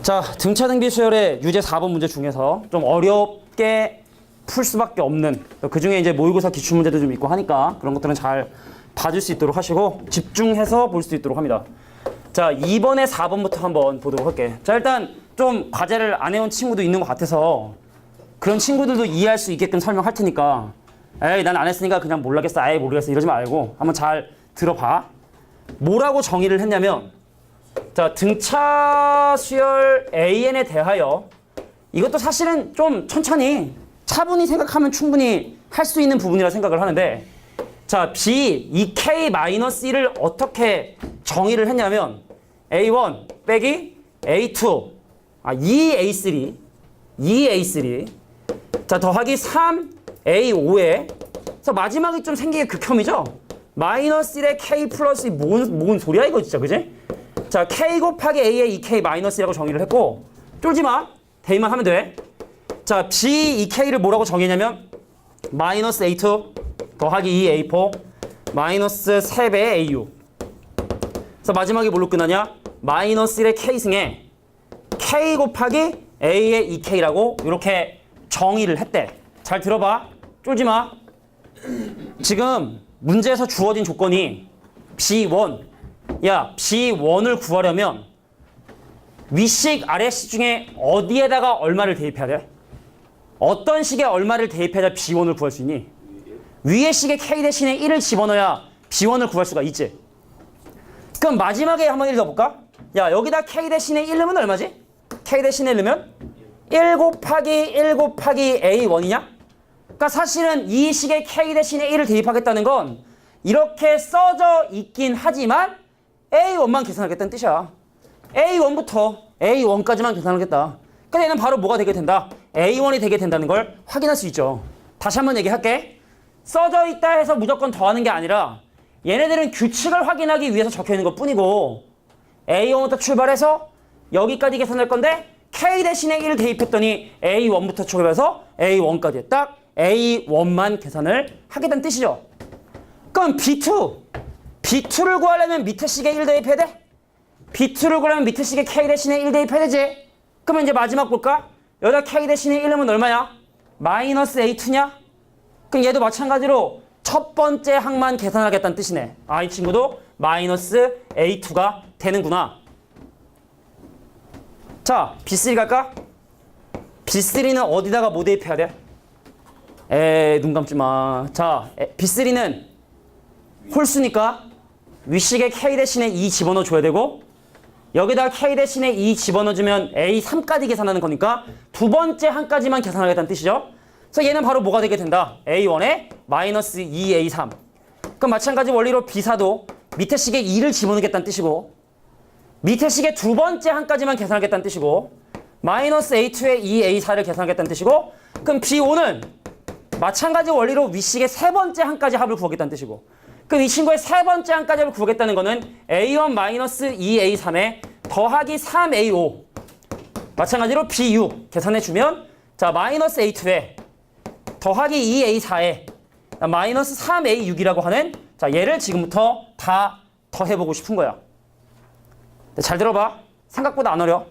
자, 등차 등비 수열의 유제 4번 문제 중에서 좀 어렵게 풀 수밖에 없는 그 중에 이제 모의고사 기출 문제도 좀 있고 하니까 그런 것들은 잘 봐줄 수 있도록 하시고 집중해서 볼 수 있도록 합니다. 자, 2번에 4번부터 한번 보도록 할게. 자, 일단 좀 과제를 안 해온 친구도 있는 것 같아서 그런 친구들도 이해할 수 있게끔 설명할 테니까 에이, 난 안 했으니까 그냥 몰라겠어. 아예 모르겠어. 이러지 말고 한번 잘 들어봐. 뭐라고 정의를 했냐면, 자, 등차 수열 AN에 대하여 이것도 사실은 좀 천천히 차분히 생각하면 충분히 할 수 있는 부분이라 생각을 하는데, 자, B, 이 K-1을 어떻게 정의를 했냐면 A1 빼기 A2, 2A3, 2A3, 자, 더하기 3A5에, 그래서 마지막이 좀 생기게 극혐이죠? 마이너스 1에 K 플러스 뭔 소리야 이거 진짜, 그지? 자, K 곱하기 A의 2K 마이너스라고 정의를 했고, 쫄지 마. 대입만 하면 돼. 자, B 2K를 뭐라고 정의냐면 마이너스 A2 더하기 2A4 마이너스 3배의 AU. 그래서 마지막에 뭘로 끝나냐? 마이너스 1의 K승에 K 곱하기 A의 2K라고 이렇게 정의를 했대. 잘 들어봐. 쫄지 마. 지금 문제에서 주어진 조건이 B1. 야, B1을 구하려면 위식, 아래식 중에 어디에다가 얼마를 대입해야 돼? 어떤 식에 얼마를 대입해야 B1을 구할 수 있니? 위의 식에 K 대신에 1을 집어넣어야 B1을 구할 수가 있지. 그럼 마지막에 한번 1 넣어볼까? 야, 여기다 K 대신에 1 넣으면 얼마지? K 대신에 1 넣으면 1 곱하기 A1이냐? 그러니까 사실은 이 식에 K 대신에 1을 대입하겠다는 건 이렇게 써져 있긴 하지만 A1만 계산하겠다는 뜻이야. A1부터 A1까지만 계산하겠다. 그러니까 얘는 바로 뭐가 되게 된다? A1이 되게 된다는 걸 확인할 수 있죠. 다시 한번 얘기할게. 써져 있다 해서 무조건 더하는 게 아니라 얘네들은 규칙을 확인하기 위해서 적혀있는 것 뿐이고, A1부터 출발해서 여기까지 계산할 건데 K 대신에 1을 대입했더니 A1부터 출발해서 A1까지 딱 A1만 계산을 하겠다는 뜻이죠. 그럼 B2를 구하려면 밑에 식에 1 대입해야 돼? B2를 구하려면 밑에 식에 K 대신에 1 대입해야 되지? 그러면 이제 마지막 볼까? 여기다 K 대신에 1 넣으면 얼마냐? 마이너스 A2냐? 그럼 얘도 마찬가지로 첫 번째 항만 계산하겠다는 뜻이네. 이 친구도 마이너스 A2가 되는구나. 자, B3 갈까? B3는 어디다가 뭐 대입해야 돼? 눈 감지 마. 자, B3는 홀수니까 위식에 K 대신에 2 집어넣어 줘야 되고, 여기다 K 대신에 2 집어넣어주면 A3까지 계산하는 거니까 두 번째 항까지만 계산하겠다는 뜻이죠. 그래서 얘는 바로 뭐가 되게 된다? A1에 마이너스 2A3. 그럼 마찬가지 원리로 B4도 밑에 식에 2를 집어넣겠다는 뜻이고, 밑에 식에 두 번째 항까지만 계산하겠다는 뜻이고, 마이너스 A2에 2A4를 계산하겠다는 뜻이고, 그럼 B5는 마찬가지 원리로 윗식의 세 번째 항까지 합을 구하겠다는 뜻이고, 그럼 이 친구의 세 번째 항까지 합을 구하겠다는 거는 A1 마이너스 2A3에 더하기 3A5 마찬가지로 B6 계산해주면, 자, 마이너스 A2에 더하기 2A4에 마이너스 3A6이라고 하는, 자, 얘를 지금부터 다 더해보고 싶은 거야. 잘 들어봐. 생각보다 안 어려.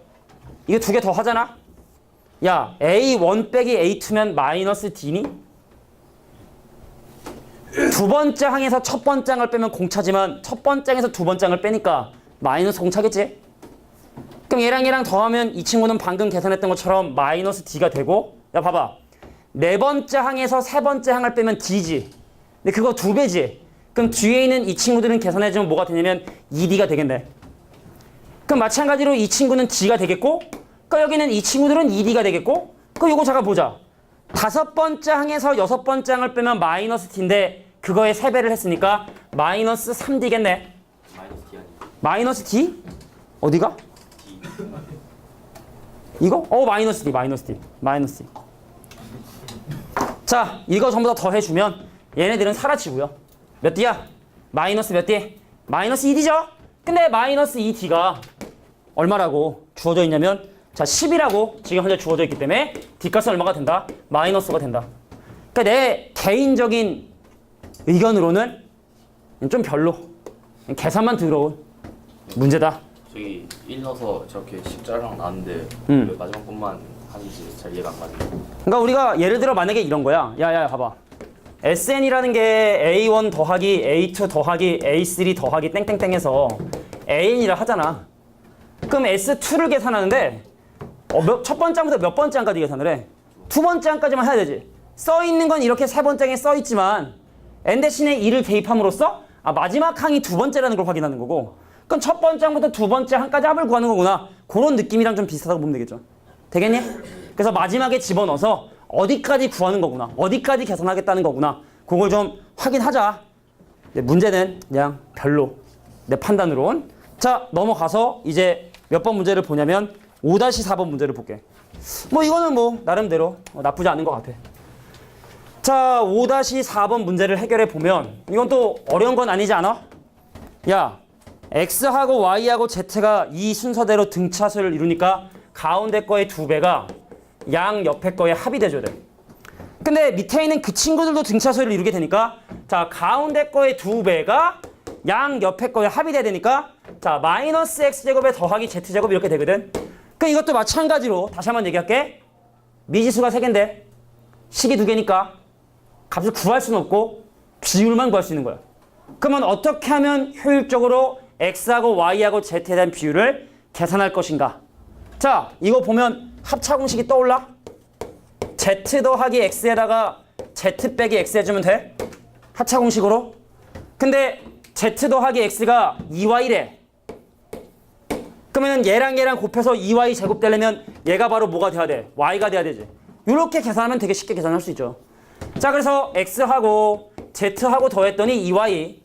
이게 두 개 더 하잖아. 야, A1 빼기 A2면 마이너스 D니? 두 번째 항에서 첫 번째 항을 빼면 공차지만 첫 번째 항에서 두 번째 항을 빼니까 마이너스 공차겠지? 그럼 얘랑 더하면 이 친구는 방금 계산했던 것처럼 마이너스 D가 되고, 야, 봐봐. 네 번째 항에서 세 번째 항을 빼면 D지. 근데 그거 2배지. 그럼 뒤에 있는 이 친구들은 계산해주면 뭐가 되냐면 2D가 되겠네. 그럼 마찬가지로 이 친구는 D가 되겠고, 그러니까 여기는 이 친구들은 2D가 되겠고, 그럼 요거 잠깐 보자. 다섯 번째 항에서 여섯 번째 항을 빼면 마이너스 D인데 그거에 3배를 했으니까 마이너스 3D겠네. 마이너스 D 아니에요? 마이너스 D? 어디가? D. 이거? 마이너스 D, 마이너스 D, 마이너스 D. 자, 이거 전부 다 더해주면 얘네들은 사라지고요. 몇 D야? 마이너스 몇 D? 마이너스 2D죠? 근데 마이너스 2D가 얼마라고 주어져 있냐면, 자, 10이라고 지금 현재 주어져 있기 때문에 D값은 얼마가 된다? 마이너스가 된다. 그러니까 내 개인적인 의견으로는 좀 별로, 계산만 들어온 문제다. 저기 1 넣어서 저렇게 십자랑 나왔는데 왜 마지막 것만 하는지 잘 이해가 안 가네요. 그러니까 우리가 예를 들어 만약에 이런 거야. 야야 봐봐. SN이라는 게 A1 더하기 A2 더하기 A3 더하기 땡땡땡해서 AN이라 하잖아. 그럼 S2를 계산하는데 첫 번째 항부터 몇 번째 항까지 계산을 해? 두 번째 항까지만 해야 되지. 써 있는 건 이렇게 세 번째 항에 써 있지만 N 대신에 2를 대입함으로써 마지막 항이 두 번째라는 걸 확인하는 거고, 그럼 첫 번째 항부터 두 번째 항까지 합을 구하는 거구나. 그런 느낌이랑 좀 비슷하다고 보면 되겠죠. 되겠니? 그래서 마지막에 집어넣어서 어디까지 구하는 거구나, 어디까지 계산하겠다는 거구나, 그걸 좀 확인하자. 문제는 그냥 별로, 내 판단으론. 자, 넘어가서 이제 몇 번 문제를 보냐면 5-4번 문제를 볼게. 뭐 이거는 뭐 나름대로 나쁘지 않은 것 같아. 자, 5-4번 문제를 해결해 보면 이건 또 어려운 건 아니지 않아? 야, X하고 Y하고 Z가 이 순서대로 등차수를 이루니까 가운데 거의 2배가 양 옆에 거에 합이 돼줘야 돼. 근데 밑에 있는 그 친구들도 등차수를 이루게 되니까, 자, 가운데 거의 2배가 양 옆에 거에 합이 돼야 되니까, 자, 마이너스 X제곱에 더하기 Z제곱 이렇게 되거든. 그럼 이것도 마찬가지로 다시 한번 얘기할게. 미지수가 3개인데 식이 2개니까 값을 구할 수는 없고 비율만 구할 수 있는 거야. 그러면 어떻게 하면 효율적으로 X하고 Y하고 Z에 대한 비율을 계산할 것인가? 자, 이거 보면 합차 공식이 떠올라? Z 더하기 X에다가 Z 빼기 X 해주면 돼? 합차 공식으로. 근데 Z 더하기 X가 2Y래. 그러면 얘랑 얘랑 곱해서 2Y 제곱 되려면 얘가 바로 뭐가 돼야 돼? Y가 돼야 되지. 이렇게 계산하면 되게 쉽게 계산할 수 있죠. 자, 그래서 X하고 Z하고 더했더니 2Y.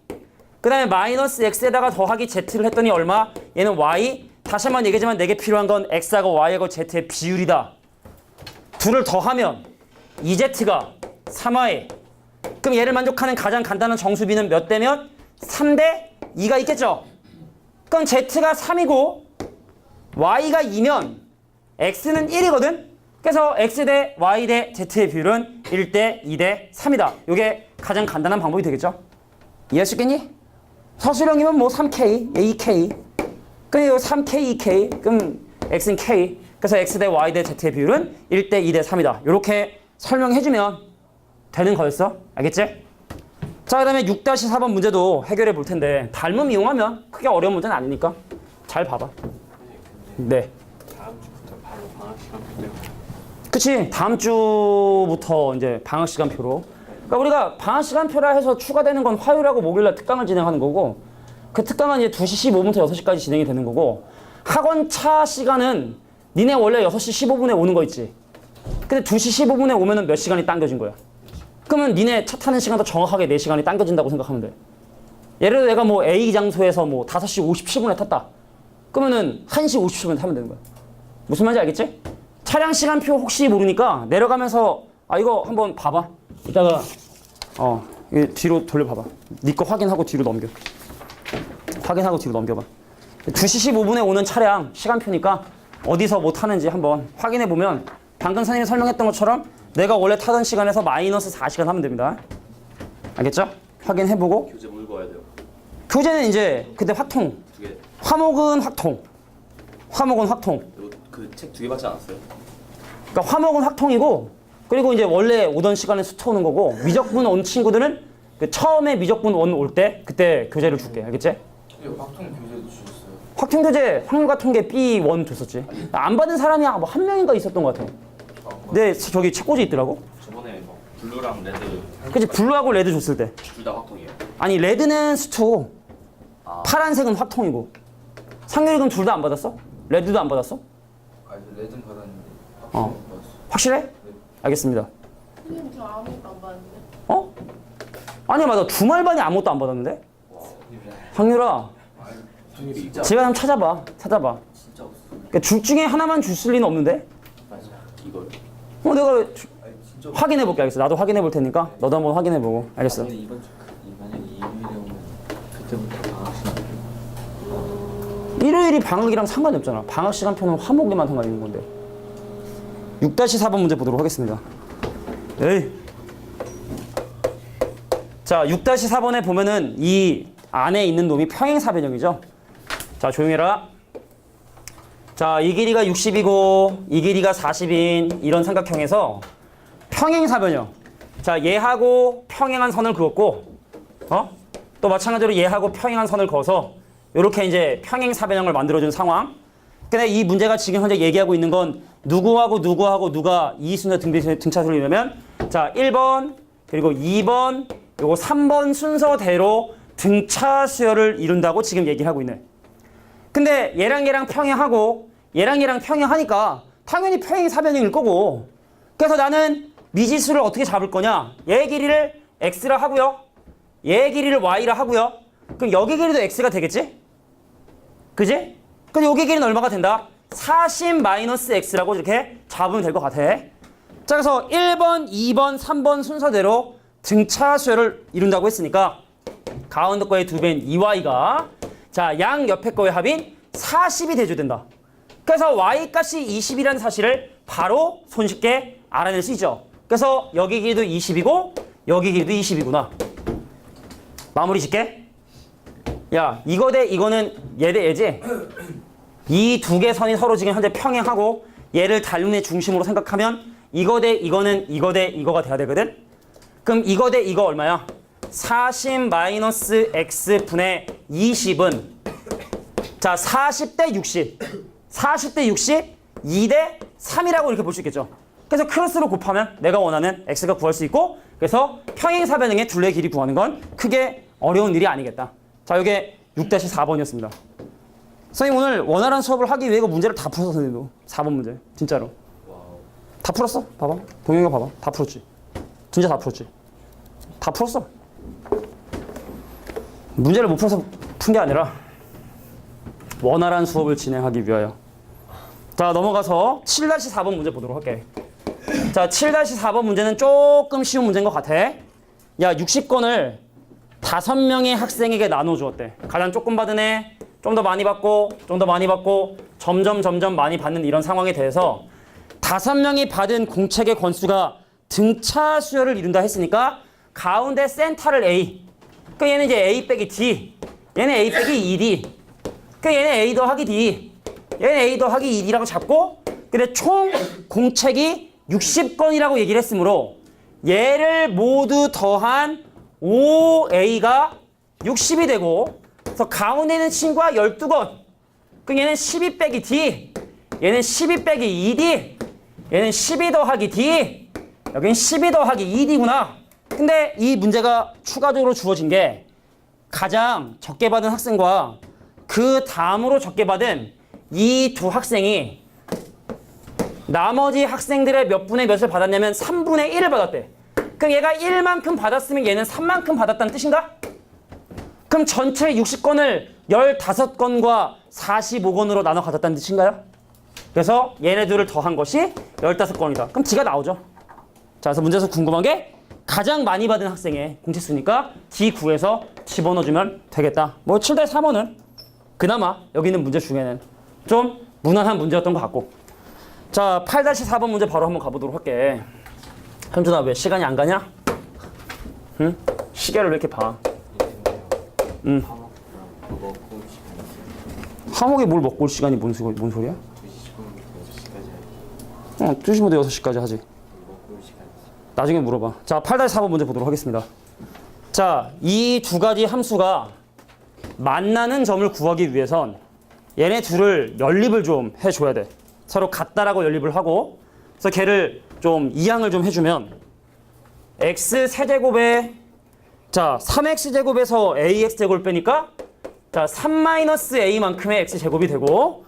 그 다음에 마이너스 X에다가 더하기 Z를 했더니 얼마? 얘는 Y. 다시 한번 얘기하지만 내게 필요한 건 X하고 Y하고 Z의 비율이다. 둘을 더하면 2Z가 3Y. 그럼 얘를 만족하는 가장 간단한 정수비는 몇 대면? 3대 2가 있겠죠? 그럼 Z가 3이고 Y가 2면 X는 1이거든? 그래서 X 대 Y 대 Z의 비율은 1대 2대 3이다. 이게 가장 간단한 방법이 되겠죠? 이해할 수 있겠니? 서술형이면 뭐 3K, AK. 그럼 이거 3K, 2K. 그럼 X는 K. 그래서 X 대 Y 대 Z의 비율은 1대 2대 3이다. 이렇게 설명해주면 되는 거였어. 알겠지? 자, 그 다음에 6-4번 문제도 해결해 볼 텐데 닮음 이용하면 크게 어려운 문제는 아니니까 잘 봐봐. 네. 다음 주부터 바로 방학 시간표. 그치. 다음 주부터 이제 방학 시간표로. 그러니까 우리가 방학 시간표라 해서 추가되는 건 화요일하고 목요일날 특강을 진행하는 거고, 그 특강은 이제 2시 15분부터 6시까지 진행이 되는 거고, 학원 차 시간은 니네 원래 6시 15분에 오는 거 있지. 근데 2시 15분에 오면은 몇 시간이 당겨진 거야. 그러면 니네 차 타는 시간도 정확하게 4시간이 당겨진다고 생각하면 돼. 예를 들어 내가 뭐 A 장소에서 뭐 5시 57분에 탔다. 그러면은 1시 57분에 타면 되는 거야. 무슨 말인지 알겠지? 차량 시간표 혹시 모르니까 내려가면서 이거 한번 봐봐. 이따가 이거 뒤로 돌려봐봐. 네 거 확인하고 뒤로 넘겨. 확인하고 뒤로 넘겨봐. 2시 15분에 오는 차량 시간표니까 어디서 뭐 타는지 한번 확인해보면 방금 선생님이 설명했던 것처럼 내가 원래 타던 시간에서 마이너스 4시간 하면 됩니다. 알겠죠? 확인해보고. 교재 뭘 봐야 돼요? 교재는 이제 그때 확통. 2개. 화목은 확통. 화목은 확통. 그 책 2개 받지 않았어요? 그러니까 화목은 확통이고, 그리고 이제 원래 오던 시간에 수터 오는 거고, 미적분 온 친구들은 그 처음에 미적분 원 올 때 그때 교재를 줄게. 알겠지? 확통 교재도 주셨어요? 확통 교재 확률과 통계 B1 줬었지. 안 받은 사람이 뭐 한 명인가 있었던 것 같아. 근데 저기 책꽂이 있더라고. 저번에 뭐 블루랑 레드 그치, 블루하고 레드 줬을 때. 둘 다 확통이에요? 아니, 레드는 수투, 파란색은 확통이고. 상렬이 그럼 둘 다 안 받았어? 레드도 안 받았어? 아니 레드는 받았는데 어. 확실해? 알겠습니다. 선생님 저 아무것도 안 받았는데? 어? 아니야, 맞아. 주말반이 아무것도 안 받았는데? 상렬아, 진짜 제가 한번 찾아봐. 진짜 없어. 그러니까 둘 중에 하나만 줬을 리는 없는데? 맞아. 이걸. 내가 아니 진짜 확인해볼게. 알겠어. 나도 확인해볼 테니까 너도 한번 확인해보고. 알겠어. 근데 이번 주 만약에 일요일에 오면 그때부터 방학 시간 일요일이 방학이랑 상관이 없잖아. 방학 시간표는 화목에만 상관이 있는 건데. 6-4번 문제 보도록 하겠습니다. 에이. 자, 6-4번에 보면은 이 안에 있는 놈이 평행사변형이죠. 자, 조용해라. 자, 이 길이가 60이고 이 길이가 40인 이런 삼각형에서 평행사변형. 자, 얘하고 평행한 선을 그었고 또 마찬가지로 얘하고 평행한 선을 그어서 이렇게 이제 평행사변형을 만들어준 상황. 근데 이 문제가 지금 현재 얘기하고 있는 건 누구하고 누가 이순서 등차수를 이루면 자, 1번 그리고 2번 요거 3번 순서대로 등차 수열을 이룬다고 지금 얘기를 하고 있네. 근데 얘랑 평행하고 얘랑 평행하니까 당연히 평행사변형일 거고, 그래서 나는 미지수를 어떻게 잡을 거냐? 얘 길이를 x라 하고요, 얘 길이를 y라 하고요. 그럼 여기 길이도 x가 되겠지? 그지? 그럼 여기 길이는 얼마가 된다? 40-x라고 이렇게 잡으면 될 것 같아. 자, 그래서 1번, 2번, 3번 순서대로 등차 수열을 이룬다고 했으니까 가운데 거의 2배인 2y가 자, 양 옆에 거의 합인 40이 대조된다. 그래서 y값이 20이라는 사실을 바로 손쉽게 알아낼 수 있죠. 그래서 여기 길이도 20이고 여기 길이도 20이구나. 마무리 짓게. 야, 이거 대 이거는 얘 대 얘지? 이 두 개 선이 서로 지금 현재 평행하고 얘를 단륜의 중심으로 생각하면 이거 대 이거는 이거 대 이거가 돼야 되거든? 그럼 이거 대 이거 얼마야? 40-x 분의 20은 자, 40대 60. 40대 60, 2대 3이라고 이렇게 볼 수 있겠죠. 그래서 크로스로 곱하면 내가 원하는 x가 구할 수 있고, 그래서 평행사변형의 둘레 길이 구하는 건 크게 어려운 일이 아니겠다. 자, 이게 6-4번이었습니다. 선생님 오늘 원활한 수업을 하기 위해 문제를 다 풀었어. 선생님도 4번 문제 진짜로 다 풀었어. 봐봐, 동영이가 봐봐, 다 풀었지. 진짜 다 풀었지. 다 풀었어. 문제를 못 풀어서 푼 게 아니라 원활한 수업을 진행하기 위하여. 자, 넘어가서 7-4번 문제 보도록 할게. 자, 7-4번 문제는 조금 쉬운 문제인 것 같아. 야, 60권을 5명의 학생에게 나눠주었대. 가장 조금 받은 애, 좀 더 많이 받고, 좀 더 많이 받고, 점점 많이 받는 이런 상황에 대해서 5명이 받은 공책의 권수가 등차 수열을 이룬다 했으니까 가운데 센터를 A. 그러니까 얘는 이제 A 빼기 D. 얘는 A 빼기 2D. 그러니까 얘는 A 더하기 D. 얘는 A 더하기 2D라고 잡고, 근데 총 공책이 60건이라고 얘기를 했으므로 얘를 모두 더한 5A가 60이 되고, 그래서 가운데 있는 친구가 12건. 그럼 얘는 12 빼기 D. 얘는 12 빼기 2D. 얘는 12 더하기 D. 여기는 12 더하기 2D구나. 근데 이 문제가 추가적으로 주어진 게 가장 적게 받은 학생과 그 다음으로 적게 받은 이 두 학생이 나머지 학생들의 몇 분의 몇을 받았냐면 3분의 1을 받았대. 그럼 얘가 1만큼 받았으면 얘는 3만큼 받았다는 뜻인가? 그럼 전체 60건을 15건과 45건으로 나눠 가졌다는 뜻인가요? 그래서 얘네들을 더한 것이 15건이다. 그럼 D가 나오죠. 자, 그래서 문제에서 궁금한 게 가장 많이 받은 학생의 공책수니까 D 구해서 집어넣어주면 되겠다. 뭐 7-3번은 그나마 여기 있는 문제 중에는 좀 무난한 문제였던 것 같고. 자, 8-4번 문제 바로 한번 가보도록 할게. 현준아, 왜 시간이 안 가냐? 응? 시계를 왜 이렇게 봐? 응. 먹고 시간 있어요. 화목에 뭘 먹고 올 시간이 뭔 소리야? 2시 10분부터 6시까지 하요. 2시부터 6시까지 하지. 먹고 올 시간 있어요. 나중에 물어봐. 자, 8-4번 문제 보도록 하겠습니다. 자, 이 두 가지 함수가 만나는 점을 구하기 위해선 얘네 둘을 연립을 좀 해줘야 돼. 서로 같다라고 연립을 하고, 그래서 걔를 좀 이항을 좀 해주면 x 세제곱에 자 3x제곱에서 ax제곱을 빼니까 자 3-a만큼의 x제곱이 되고,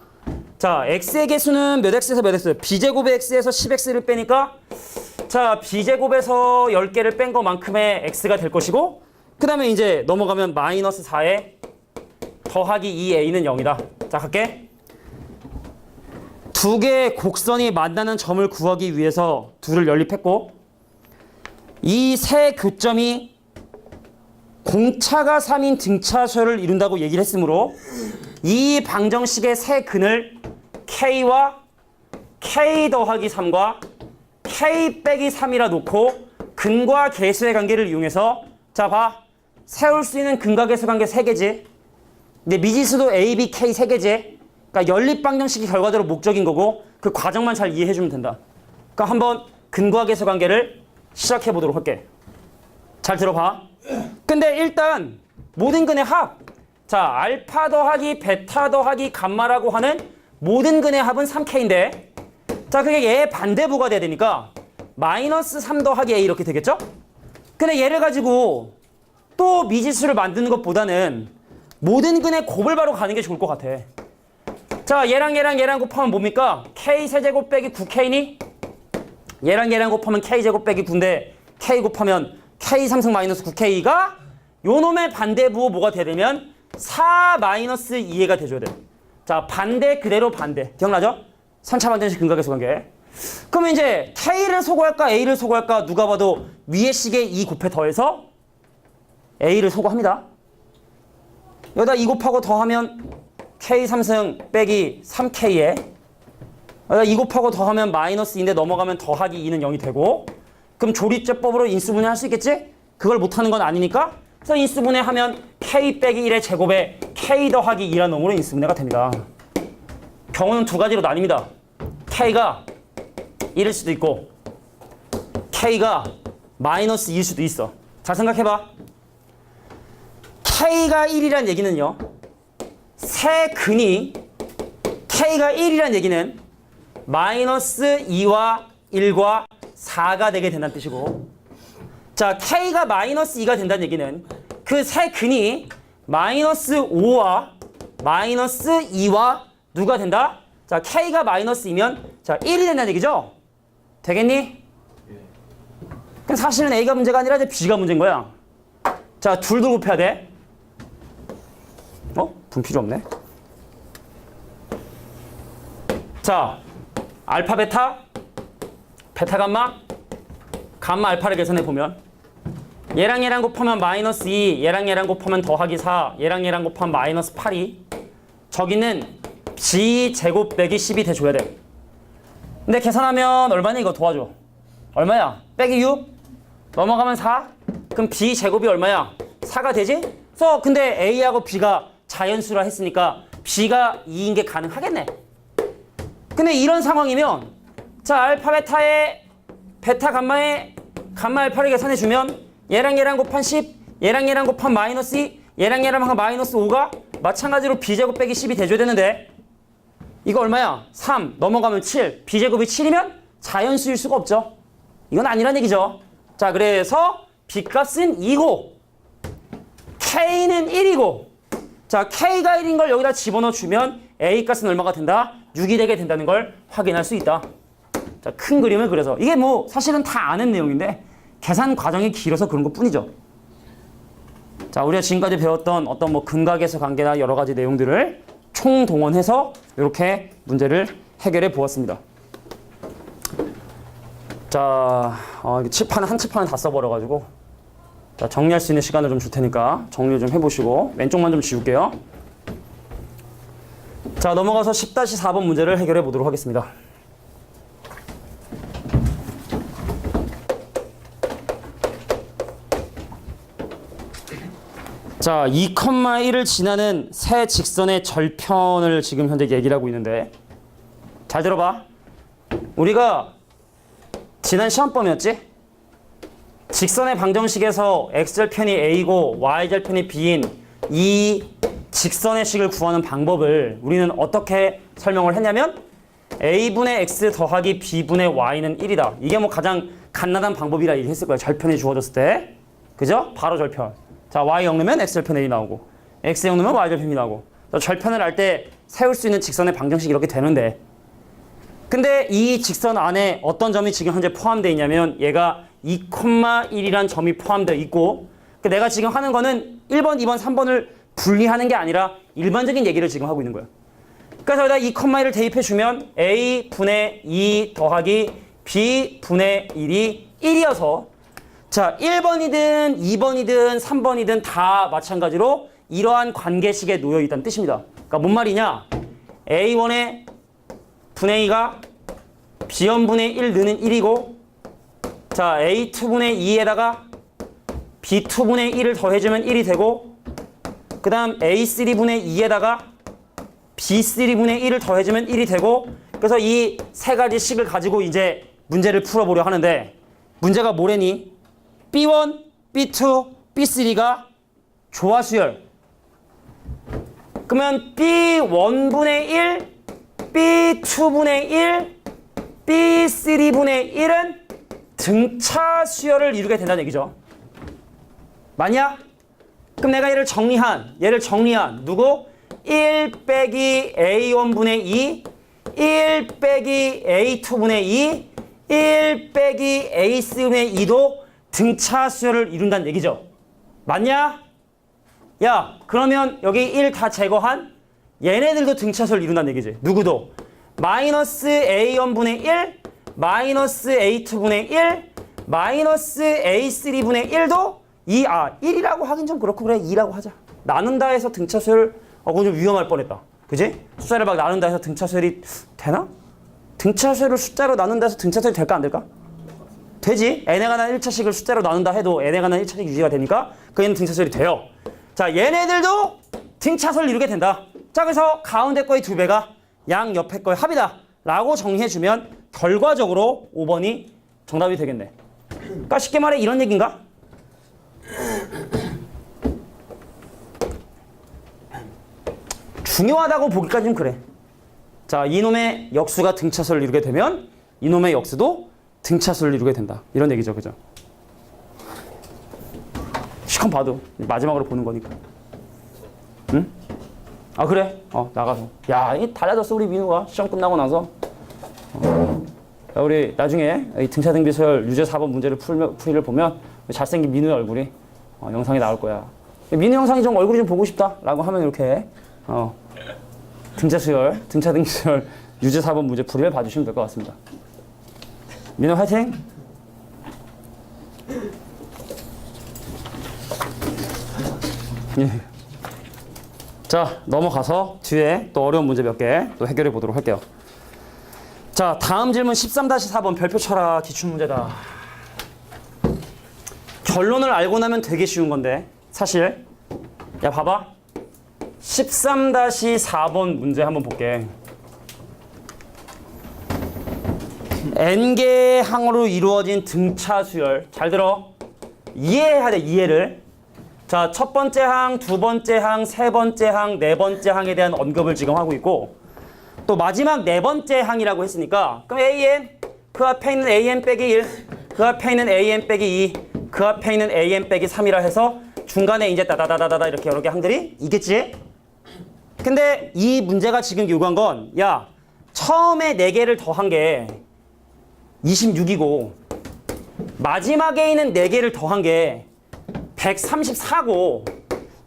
자 x의 개수는 몇 x에서 몇 x? b제곱의 x에서 10x를 빼니까 자 b제곱에서 10개를 뺀 것만큼의 x가 될 것이고, 그 다음에 이제 넘어가면 -4에 더하기 2a는 0이다. 자, 갈게. 두 개의 곡선이 만나는 점을 구하기 위해서 둘을 연립했고, 이 세 교점이 공차가 3인 등차수열을 이룬다고 얘기를 했으므로 이 방정식의 세 근을 K와 K 더하기 3과 K 빼기 3이라 놓고 근과 계수의 관계를 이용해서 자, 봐. 세울 수 있는 근과 계수 관계 3개지. 근데 미지수도 A, B, K 3개지. 그러니까 연립방정식이 결과적으로 목적인 거고 그 과정만 잘 이해해주면 된다. 그러니까 한번 근거학에서 관계를 시작해 보도록 할게. 잘 들어봐. 근데 일단 모든 근의 합. 자, 알파 더하기 베타 더하기 감마라고 하는 모든 근의 합은 3K인데 자, 그게 얘의 반대부가 돼야 되니까 마이너스 3 더하기 A 이렇게 되겠죠? 근데 얘를 가지고 또 미지수를 만드는 것보다는 모든 근의 곱을 바로 가는 게 좋을 것 같아. 자, 얘랑 곱하면 뭡니까? K세제곱 빼기 9K니? 얘랑 곱하면 K제곱 빼기 9인데 K 곱하면 K3승 마이너스 9K가 요 놈의 반대부 뭐가 되려면 4 마이너스 2A가 돼줘야 돼. 자, 반대 그대로 반대. 기억나죠? 3차 방정식 근각에서 관계. 그러면 이제 K를 소거할까 A를 소거할까 누가 봐도 위에 식에 2 곱해 더해서 A를 소거합니다. 여기다 2 곱하고 더하면 K3승 빼기 3K에 여기다 2 곱하고 더하면 마이너스 2인데 넘어가면 더하기 2는 0이 되고 그럼 조립제법으로 인수분해 할 수 있겠지? 그걸 못하는 건 아니니까 그래서 인수분해 하면 K 빼기 1의 제곱에 K 더하기 2라는 놈으로 인수분해가 됩니다. 경우는 두 가지로 나뉩니다. K가 1일 수도 있고 K가 마이너스 2일 수도 있어. 잘 생각해봐. K가 1이란 얘기는요. 세 근이 K가 1이란 얘기는 마이너스 2와 1과 4가 되게 된다는 뜻이고 자, K가 마이너스 2가 된다는 얘기는 그 세 근이 마이너스 5와 마이너스 2와 누가 된다? 자, K가 마이너스 2면 자, 1이 된다는 얘기죠? 되겠니? 그럼 사실은 A가 문제가 아니라 이제 B가 문제인 거야. 자, 둘 곱해야 돼. 분 필요 없네. 자, 알파 베타, 베타 감마, 감마 알파를 계산해 보면 얘랑 곱하면 마이너스 2, 얘랑 곱하면 더하기 4, 얘랑 곱하면 마이너스 8이 저기는 B 제곱 빼기 10이 돼줘야 돼. 근데 계산하면 얼마냐 이거 도와줘. 얼마야? 빼기 6 넘어가면 4 그럼 B 제곱이 얼마야? 4가 되지? 그래서 근데 A하고 B가 자연수라 했으니까 B가 2인 게 가능하겠네. 근데 이런 상황이면 자, 알파 베타에 베타 감마에 감마 알파를 계산해 주면 얘랑 곱한 10, 얘랑 곱한 마이너스 2, 얘랑 마이너스 5가 마찬가지로 B제곱 빼기 10이 돼줘야 되는데 이거 얼마야? 3 넘어가면 7, B제곱이 7이면 자연수일 수가 없죠. 이건 아니란 얘기죠. 자, 그래서 B값은 2고 K는 1이고 자, K가 1인 걸 여기다 집어넣어 주면 A값은 얼마가 된다? 6이 되게 된다는 걸 확인할 수 있다. 자, 큰 그림을 그려서 이게 뭐 사실은 다 아는 내용인데 계산 과정이 길어서 그런 것 뿐이죠. 자, 우리가 지금까지 배웠던 어떤 뭐 근각에서 관계나 여러 가지 내용들을 총동원해서 이렇게 문제를 해결해 보았습니다. 자, 칠판 한 칠판을 다 써버려가지고 자, 정리할 수 있는 시간을 좀 줄 테니까 정리 좀 해보시고 왼쪽만 좀 지울게요. 자, 넘어가서 10-4번 문제를 해결해 보도록 하겠습니다. 자, 2,1을 지나는 세 직선의 절편을 지금 현재 얘기를 하고 있는데 잘 들어봐. 우리가 지난 시험범이었지? 직선의 방정식에서 x절편이 a고 y절편이 b인 이 직선의 식을 구하는 방법을 우리는 어떻게 설명을 했냐면 a분의 x 더하기 b분의 y는 1이다. 이게 뭐 가장 간단한 방법이라 얘기했을 거예요. 절편이 주어졌을 때. 그죠? 바로 절편. 자, y 0 넣으면 x절편 a 나오고 x 0 넣으면 y절편 b 나오고 절편을 할 때 세울 수 있는 직선의 방정식이 이렇게 되는데 근데 이 직선 안에 어떤 점이 지금 현재 포함되어 있냐면 얘가 2,1이란 점이 포함되어 있고 내가 지금 하는 거는 1번, 2번, 3번을 분리하는 게 아니라 일반적인 얘기를 지금 하고 있는 거예요. 그래서 여기다 2,1을 대입해 주면 a분의 2 더하기 b분의 1이 1이어서 자, 1번이든 2번이든 3번이든 다 마찬가지로 이러한 관계식에 놓여 있다는 뜻입니다. 그러니까 뭔 말이냐? a1의 분의 2가 b1분의 1 넣는 1이고 자, a2분의 2에다가 b2분의 1을 더해주면 1이 되고 그 다음 a3분의 2에다가 B3분의 1을 더해주면 1이 되고 그래서 이 세 가지 식을 가지고 이제 문제를 풀어보려 하는데 문제가 뭐래니? B1, B2, B3가 조화수열. 그러면 B1분의 1, B2분의 1, B3분의 1은 등차 수열을 이루게 된다는 얘기죠. 맞냐? 그럼 내가 얘를 정리한 누구? 1 빼기 A1분의 2, 1 빼기 A2분의 2, 1 빼기 A3분의 2도 등차 수열을 이룬다는 얘기죠. 맞냐? 야, 그러면 여기 1 다 제거한 얘네들도 등차 수열을 이룬다는 얘기지. 누구도? 마이너스 A1분의 1, 마이너스 A2분의 1, 마이너스 A3분의 1도 1이라고 하긴 좀 그렇고 그래 2라고 하자. 나눈다 해서 등차 수열 그건 좀 위험할 뻔했다. 그지? 숫자를 막 나눈다 해서 등차 수열이 되나? 등차 수열을 숫자로 나눈다 해서 등차 수열이 될까 안 될까? 되지. n에 관한 1차식을 숫자로 나눈다 해도 n에 관한 1차식 유지가 되니까 그얘는 등차 수열이 돼요. 자, 얘네들도 등차 수열을 이루게 된다. 자, 그래서 가운데 거의 2배가 양 옆에 거의 합이다 라고 정리해주면 결과적으로 5번이 정답이 되겠네. 그러니까 쉽게 말해 이런 얘기인가? 중요하다고 보기까지는 그래. 자, 이놈의 역수가 등차수를 이루게 되면 이놈의 역수도 등차수를 이루게 된다. 이런 얘기죠. 그죠? 시컷 봐도 마지막으로 보는 거니까. 응? 아, 그래? 나가서. 야, 이 달라졌어 우리 민우가 시험 끝나고 나서. 야, 우리 나중에 이 등차등비서열 유제 4번 문제를 풀이를 보면 잘생긴 민우의 얼굴이 영상에 나올 거야. 민우 영상이 좀 얼굴이 좀 보고 싶다 라고 하면 이렇게 등차등비서열 유제 4번 문제 풀이를 봐주시면 될 것 같습니다. 민우 화이팅! 예. 자, 넘어가서 뒤에 또 어려운 문제 몇 개 또 해결해 보도록 할게요. 자, 다음 질문 13-4번 별표 쳐라 기출문제다. 결론을 알고 나면 되게 쉬운 건데 사실 야 봐봐 13-4번 문제 한번 볼게. n개의 항으로 이루어진 등차 수열 잘 들어. 이해해야 돼. 이해를. 자, 첫 번째 항, 두 번째 항, 세 번째 항, 네 번째 항에 대한 언급을 지금 하고 있고 또 마지막 네 번째 항이라고 했으니까 그럼 AN 그 앞에 있는 AN 빼기 1 그 앞에 있는 AN 빼기 2 그 앞에 있는 AN 빼기 3이라 해서 중간에 이제 따다다다다다 이렇게 여러 개 항들이 있겠지? 근데 이 문제가 지금 요구한 건 야 처음에 4개를 더한 게 26이고 마지막에 있는 4개를 더한 게 134고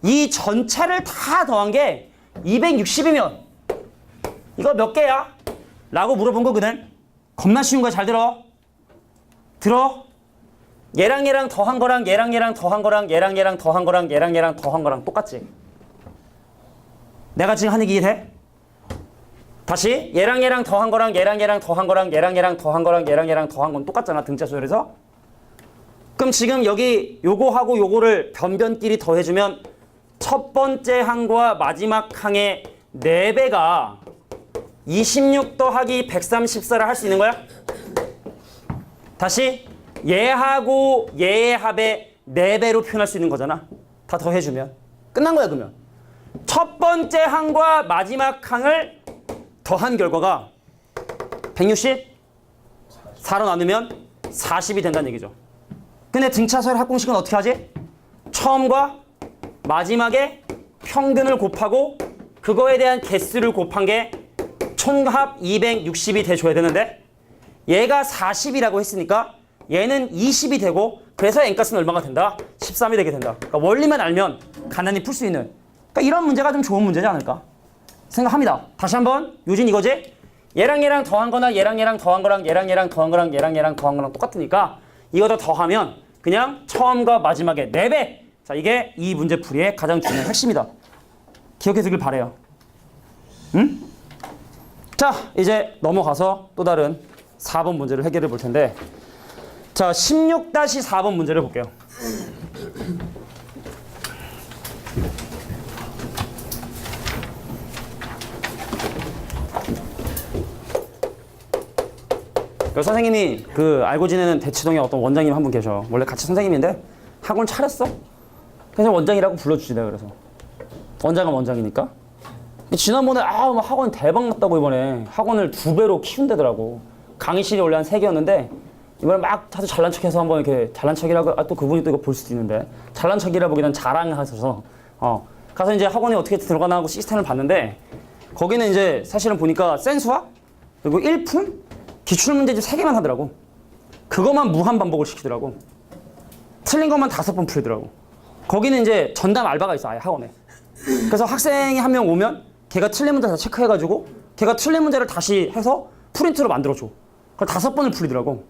이 전체를 다 더한 게 260이면 이거 몇 개야? 라고 물어본 거거든. 겁나 쉬운 거야. 잘 들어. 얘랑 얘랑 더한 거랑 얘랑 얘랑 더한 거랑 얘랑 얘랑 더한 거랑 얘랑 얘랑 더한 거랑 똑같지? 내가 지금 하는 게 이해돼? 다시 얘랑 얘랑 더한 거랑 얘랑 얘랑 더한 거랑 얘랑 얘랑 더한 거랑 얘랑 얘랑 더한 건 똑같잖아. 등차 수열에서. 그럼 지금 여기 요거하고 요거를 변변끼리 더해주면 첫 번째 항과 마지막 항의 4배가 26 더하기 134를 할 수 있는 거야? 다시 얘하고 얘의 합의 4배로 표현할 수 있는 거잖아. 다 더해주면 끝난 거야. 그러면 첫 번째 항과 마지막 항을 더한 결과가 160? 4로 나누면 40이 된다는 얘기죠. 근데 등차수열 합공식은 어떻게 하지? 처음과 마지막에 평균을 곱하고 그거에 대한 개수를 곱한 게 총합 260이 돼줘야 되는데 얘가 40이라고 했으니까 얘는 20이 되고 그래서 n값은 얼마가 된다? 13이 되게 된다. 그러니까 원리만 알면 간단히 풀 수 있는 그러니까 이런 문제가 좀 좋은 문제지 않을까 생각합니다. 다시 한번 요진 이거지? 얘랑 얘랑 더한 거나 얘랑 얘랑 더한 거랑 얘랑 얘랑 더한 거랑 얘랑 얘랑 더한 거랑 똑같으니까 이거 다 더하면 그냥 처음과 마지막에 4배. 자, 이게 이 문제 풀이의 가장 중요한 핵심이다. 기억해 두길 바래요. 응? 자, 이제 넘어가서 또 다른 4번 문제를 해결해 볼 텐데 자, 16-4번 문제를 볼게요. 선생님이 그 알고 지내는 대치동에 어떤 원장님 한 분 계셔. 원래 같이 선생님인데 학원 차렸어. 그래서 원장이라고 불러주지 내가. 그래서 원장은 원장이니까. 지난번에 뭐 학원 대박 났다고 이번에 학원을 2배로 키운다더라고. 강의실이 원래 한 3개였는데 이번에 막 다들 잘난 척해서 한번 이렇게 잘난 척이라고 또 그분이 또 이거 볼 수도 있는데 잘난 척이라보기는 자랑하셔서 가서 이제 학원에 어떻게 들어가나 하고 시스템을 봤는데 거기는 이제 사실은 보니까 센수학 그리고 1품 기출문제집 3개만 하더라고. 그것만 무한 반복을 시키더라고. 틀린 것만 5번 풀더라고. 거기는 이제 전담 알바가 있어 아예 학원에. 그래서 학생이 한 명 오면 걔가 틀린 문제 다 체크해가지고 걔가 틀린 문제를 다시 해서 프린트로 만들어줘. 그걸 5번을 풀리더라고.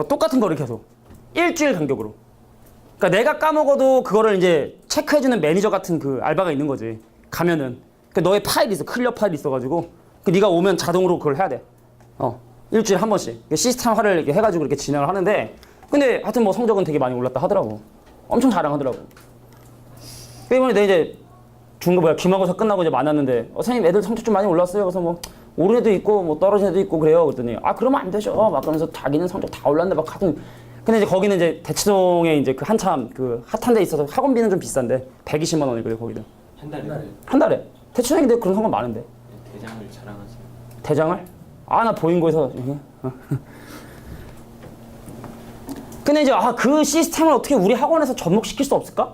똑같은 거를 계속 일주일 간격으로. 그러니까 내가 까먹어도 그거를 이제 체크해주는 매니저 같은 그 알바가 있는 거지. 가면은 그러니까 너의 파일이 있어. 클리어 파일이 있어가지고 네가 오면 자동으로 그걸 해야 돼. 일주일에 한 번씩 시스템화를 이렇게 해가지고 이렇게 진행을 하는데 근데 하여튼 뭐 성적은 되게 많이 올랐다 하더라고. 엄청 자랑하더라고. 이번에 내 이제 중급 기말고사 끝나고 이제 만났는데 선생님 애들 성적 좀 많이 올랐어요. 그래서 뭐 오른 애도 있고 뭐 떨어진 애도 있고 그래요. 그랬더니 그러면 안 되죠. 막 그러면서 자기는 성적 다 올랐는데 막 하던. 근데 이제 거기는 이제 대치동에 이제 그 한참 그 핫한 데 있어서 학원비는 좀 비싼데 120만 원이거든요 거기는. 한 달에 한 달에. 대치동인데 그런 학원 많은데. 대장을 자랑하시는. 대장을? 나 보인고에서. 근데 이제 그 시스템을 어떻게 우리 학원에서 접목시킬 수 없을까?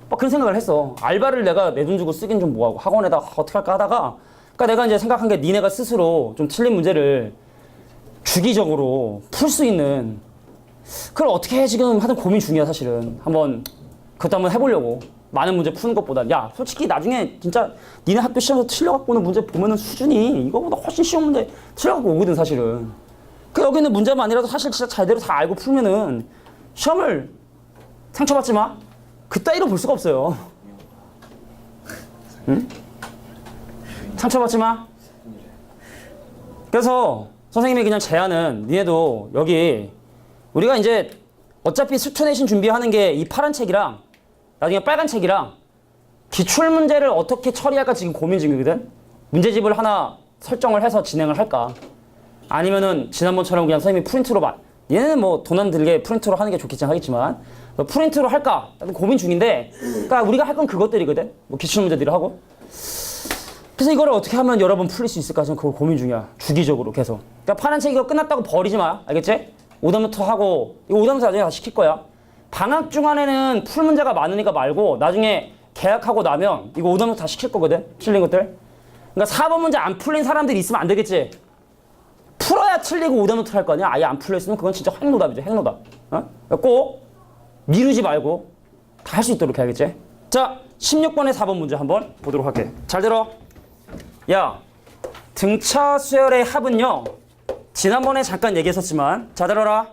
막 그런 생각을 했어. 알바를 내가 내 돈 주고 쓰긴 좀 뭐하고 학원에다 어떻게 할까 하다가 그러니까 내가 이제 생각한 게 니네가 스스로 좀 틀린 문제를 주기적으로 풀 수 있는 그걸 어떻게 지금 하든 고민 중이야 사실은. 그것도 한번 해보려고. 많은 문제 푸는 것보다 야 솔직히 나중에 진짜 니네 학교 시험에서 틀려갖고 오는 문제 보면은 수준이 이거보다 훨씬 쉬운 문제 틀려갖고 오거든 사실은. 그 여기 있는 문제만이라도 사실 진짜 제대로 다 알고 풀면은 시험을 상처받지 마. 그따위로 볼 수가 없어요. 응? 상처받지 마. 그래서 선생님이 그냥 제안은 니네도 여기 우리가 이제 어차피 스투내신 준비하는 게 이 파란 책이랑 나중에 빨간 책이랑 기출문제를 어떻게 처리할까 지금 고민 중이거든. 문제집을 하나 설정을 해서 진행을 할까 아니면은 지난번처럼 그냥 선생님이 프린트로만 얘네는 뭐 돈 안 들게 프린트로 하는 게 좋겠지 하겠지만 프린트로 할까 고민 중인데 그러니까 우리가 할 건 그것들이거든. 뭐 기출문제들을 하고 그래서 이거를 어떻게 하면 여러 번 풀릴 수 있을까 저는 그걸 고민 중이야. 주기적으로 계속. 그러니까 파란 책 이거 끝났다고 버리지 마. 알겠지? 오답노트 하고 이거 오답노트 나중에 다 시킬 거야. 방학 중간에는 풀 문제가 많으니까 말고 나중에 개학하고 나면 이거 오답노트 다 시킬 거거든. 틀린 것들. 그러니까 4번 문제 안 풀린 사람들이 있으면 안 되겠지. 풀어야 틀리고 오답노트 할 거 아니야. 아예 안 풀려 있으면 그건 진짜 핵노답이죠. 핵노답. 그러니까 꼭 미루지 말고 다 할 수 있도록 해야겠지. 자, 16번의 4번 문제 한번 보도록 할게. 잘 들어. 야, 등차 수열의 합은요. 지난번에 잠깐 얘기했었지만 자 들어라.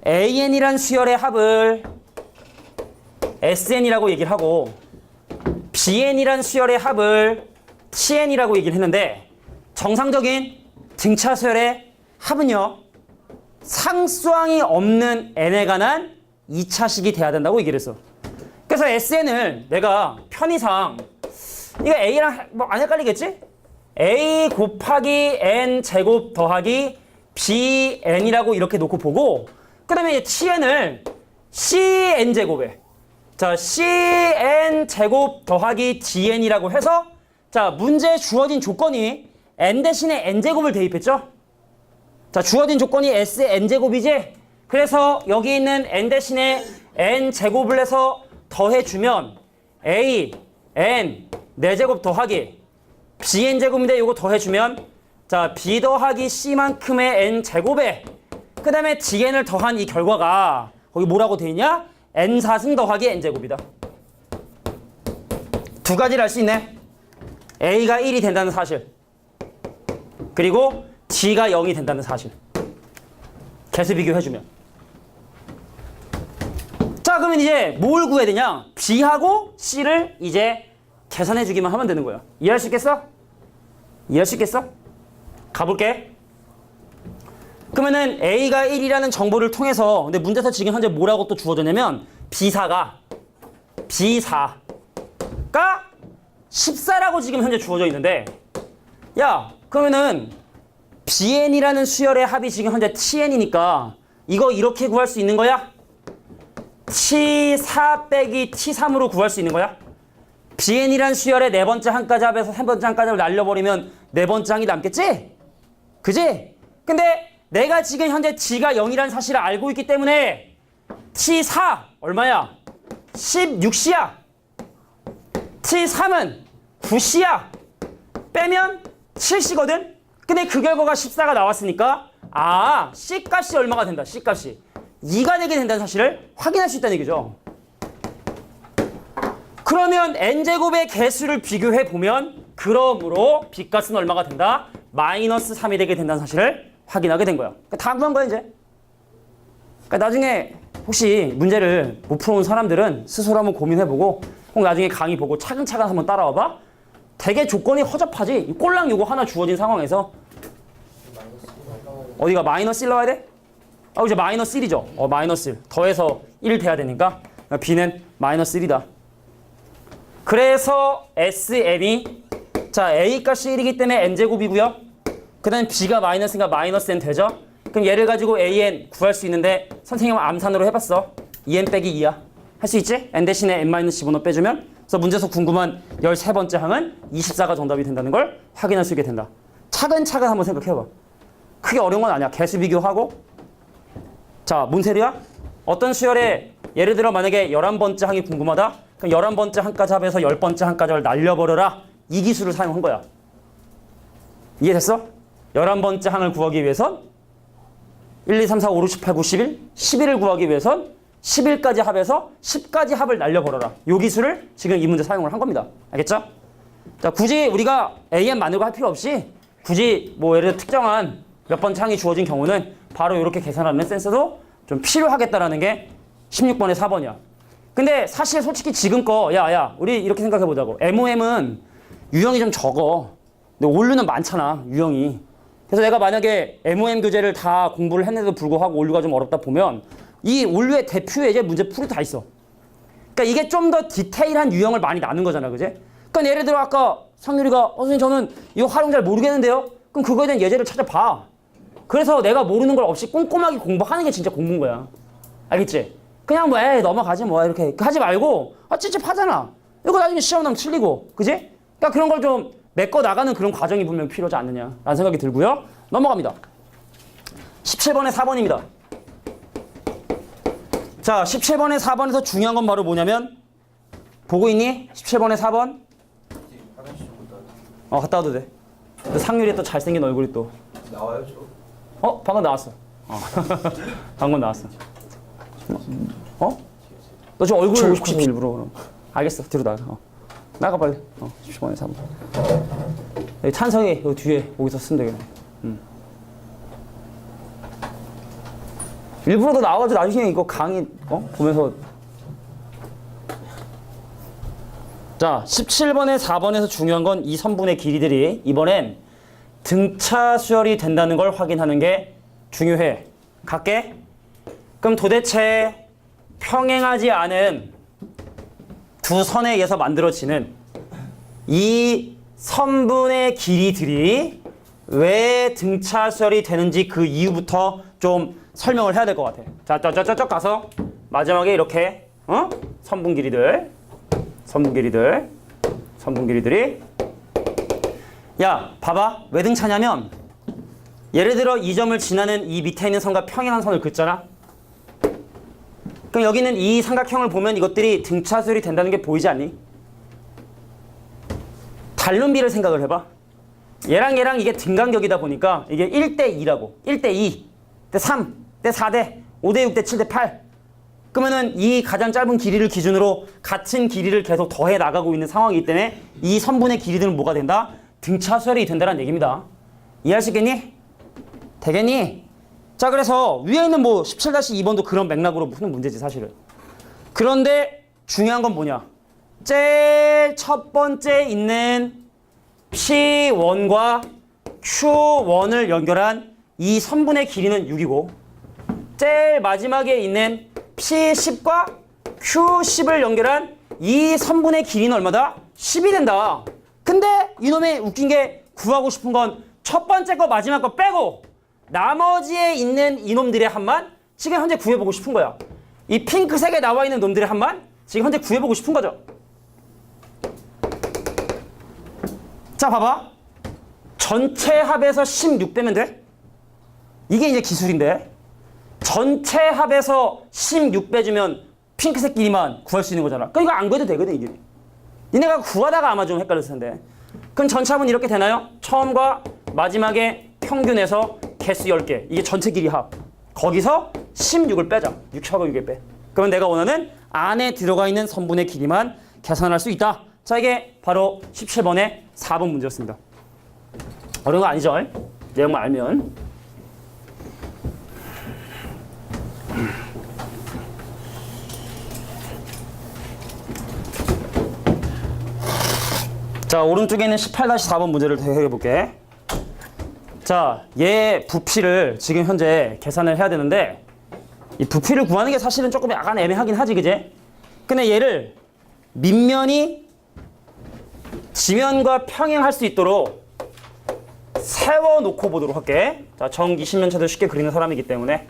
AN이란 수열의 합을 SN이라고 얘기를 하고 BN이란 수열의 합을 TN이라고 얘기를 했는데 정상적인 등차 수열의 합은요. 상수항이 없는 n에 관한 2차식이 돼야 된다고 얘기를 했어. 그래서 SN을 내가 편의상 이거 A랑 뭐 안 헷갈리겠지? A 곱하기 n 제곱 더하기 BN이라고 이렇게 놓고 보고 그 다음에 TN을 CN 제곱에 자 CN 제곱 더하기 DN이라고 해서 자 문제에 주어진 조건이 n 대신에 n 제곱을 대입했죠. 자 주어진 조건이 SN 제곱이지. 그래서 여기 있는 n 대신에 n 제곱을 해서 더해주면 A, n 4제곱 더하기 bn 제곱인데 이거 더해주면 자 b 더하기 c만큼의 n 제곱에 그 다음에 dn을 더한 이 결과가 거기 뭐라고 돼 있냐? n4승 더하기 n 제곱이다. 두 가지를 알 수 있네. a가 1이 된다는 사실 그리고 d가 0이 된다는 사실. 개수 비교해주면 자 그러면 이제 뭘 구해야 되냐? b하고 c를 이제 계산해주기만 하면 되는 거야. 이해할 수 있겠어? 이해할 수 있겠어? 가볼게. 그러면은 A가 1이라는 정보를 통해서 근데 문제에서 지금 현재 뭐라고 또 주어졌냐면 B4가 14라고 지금 현재 주어져 있는데 야 그러면은 BN이라는 수열의 합이 지금 현재 TN이니까 이거 이렇게 구할 수 있는 거야? T4 빼기 T3으로 구할 수 있는 거야? BN이란 수열의 네 번째 항까지 합에서 세 번째 항까지 합을 날려버리면 네 번째 항이 남겠지? 그지? 근데 내가 지금 현재 G가 0이라는 사실을 알고 있기 때문에 T4 얼마야? 16C야. T3은 9C야. 빼면 7C거든? 근데 그 결과가 14가 나왔으니까 C 값이 얼마가 된다. C 값이 2가 되게 된다는 사실을 확인할 수 있다는 얘기죠. 그러면 n제곱의 개수를 비교해 보면 그러므로 b 값은 얼마가 된다? 마이너스 3이 되게 된다는 사실을 확인하게 된 거야. 그러니까 다 구한 거야 이제. 그러니까 나중에 혹시 문제를 못 풀어온 사람들은 스스로 한번 고민해보고 꼭 나중에 강의 보고 차근차근 한번 따라와봐. 되게 조건이 허접하지. 꼴랑 요거 하나 주어진 상황에서 어디가 마이너스 1 넣어야 돼? 이제 마이너스 1이죠. 마이너스 1. 더해서 1 돼야 되니까 b는 마이너스 1이다. 그래서 SM이 자 A 값이 1이기 때문에 n제곱이고요. 그 다음에 b가 마이너스니까 마이너스 n 되죠. 그럼 얘를 가지고 an 구할 수 있는데 선생님은 암산으로 해봤어. 2n 빼기 2야. 할 수 있지? n 대신에 n-15너 빼주면. 그래서 문제에서 궁금한 13번째 항은 24가 정답이 된다는 걸 확인할 수 있게 된다. 차근차근 한번 생각해봐. 크게 어려운 건 아니야. 개수 비교하고. 자, 문세리야? 어떤 수열에 예를 들어 만약에 11번째 항이 궁금하다? 그럼 11번째 항까지 합해서 10번째 항까지를 날려버려라. 이 기술을 사용한 거야. 이해됐어? 11번째 항을 구하기 위해선 1, 2, 3, 4, 5, 6, 18, 9, 11 11을 구하기 위해선 11까지 합해서 10까지 합을 날려버려라. 이 기술을 지금 이 문제 사용을 한 겁니다. 알겠죠? 자, 굳이 우리가 AN 만들고 할 필요 없이 굳이 뭐 예를 들어 특정한 몇 번째 항이 주어진 경우는 바로 이렇게 계산하는 센스도 좀 필요하겠다라는 게 16번의 4번이야. 근데 사실 솔직히 지금 거 야 우리 이렇게 생각해보자고. MOM은 유형이 좀 적어. 근데 온류는 많잖아 유형이. 그래서 내가 만약에 MOM 교재를 다 공부를 했는데도 불구하고 온류가 좀 어렵다 보면 이 온류의 대표 예제 문제 풀이 다 있어. 그러니까 이게 좀 더 디테일한 유형을 많이 나눈 거잖아, 그지? 그러니까 예를 들어 아까 상률이가 선생님 저는 이거 활용 잘 모르겠는데요. 그럼 그거에 대한 예제를 찾아봐. 그래서 내가 모르는 걸 없이 꼼꼼하게 공부하는 게 진짜 공부인 거야. 알겠지? 그냥 뭐 넘어가지 뭐 이렇게 하지 말고 찝찝하잖아. 이거 나중에 시험 나면 틀리고, 그지? 그러니까 그런 걸 좀 메꿔 나가는 그런 과정이 분명 필요하지 않느냐라는 생각이 들고요. 넘어갑니다. 17번의 4번입니다. 자, 17번의 4번에서 중요한 건 바로 뭐냐면 보고 있니? 17번의 4번? 화장실 좀 갔다 와도 갔다 와도 돼. 근데 상률이 또 잘생긴 얼굴이 또. 나와요 저? 방금 나왔어. 방금 나왔어. 너 지금 얼굴 보고 싶어서 일부러 그럼. 알겠어. 뒤로 나가. 나가 빨리. 17번에 4번. 여기 찬성이 여기 뒤에 거기서 쓰면 되겠네. 일부러 더 나와가지고 나중에 이거 강의 보면서. 자, 17번에 4번에서 중요한 건 이 선분의 길이들이 이번엔 등차 수열이 된다는 걸 확인하는 게 중요해. 갈게. 그럼 도대체 평행하지 않은 두 선에 의해서 만들어지는 이 선분의 길이들이 왜 등차 수열이 되는지 그 이유부터 좀 설명을 해야 될 것 같아. 자, 저쪽 가서 마지막에 이렇게 선분 길이들이 야, 봐봐. 왜 등차냐면 예를 들어 이 점을 지나는 이 밑에 있는 선과 평행한 선을 긋잖아. 그럼 여기는 이 삼각형을 보면 이것들이 등차수열이 된다는 게 보이지 않니? 단론비를 생각을 해봐. 얘랑 이게 등간격이다 보니까 이게 1대2라고. 1대2, 대 3, 대 4대, 5대 6, 대 7, 대 8. 그러면은 이 가장 짧은 길이를 기준으로 같은 길이를 계속 더해 나가고 있는 상황이기 때문에 이 선분의 길이들은 뭐가 된다? 등차수열이 된다는 얘기입니다. 이해할 수 있겠니? 되겠니? 자, 그래서 위에 있는 뭐 17-2번도 그런 맥락으로 푸는 문제지 사실은. 그런데 중요한 건 뭐냐? 제일 첫 번째 있는 P1과 Q1을 연결한 이 선분의 길이는 6이고 제일 마지막에 있는 P10과 Q10을 연결한 이 선분의 길이는 얼마다? 10이 된다. 근데 이놈의 웃긴 게 구하고 싶은 건 첫 번째 거 마지막 거 빼고 나머지에 있는 이놈들의 합만 지금 현재 구해보고 싶은 거야. 이 핑크색에 나와 있는 놈들의 합만 지금 현재 구해보고 싶은 거죠. 자, 봐봐. 전체 합에서 16 빼면 돼? 이게 이제 기술인데. 전체 합에서 16 빼주면 핑크색끼리만 구할 수 있는 거잖아. 그러니까 이거 안 구해도 되거든, 이게. 니네가 구하다가 아마 좀 헷갈렸을 텐데. 그럼 전체 합은 이렇게 되나요? 처음과 마지막에 평균에서 개수 10개. 이게 전체 길이 합. 거기서 16을 빼자. 6하고 6에 빼. 그러면 내가 원하는 안에 들어가 있는 선분의 길이만 계산할 수 있다. 자, 이게 바로 17번의 4번 문제였습니다. 어려운 거 아니죠? 내용만 알면. 자, 오른쪽에 있는 18-4번 문제를 해결해 볼게. 자, 얘 부피를 지금 현재 계산을 해야 되는데 이 부피를 구하는 게 사실은 조금 약간 애매하긴 하지, 그제? 근데 얘를 밑면이 지면과 평행할 수 있도록 세워놓고 보도록 할게. 자, 정 20년차도 쉽게 그리는 사람이기 때문에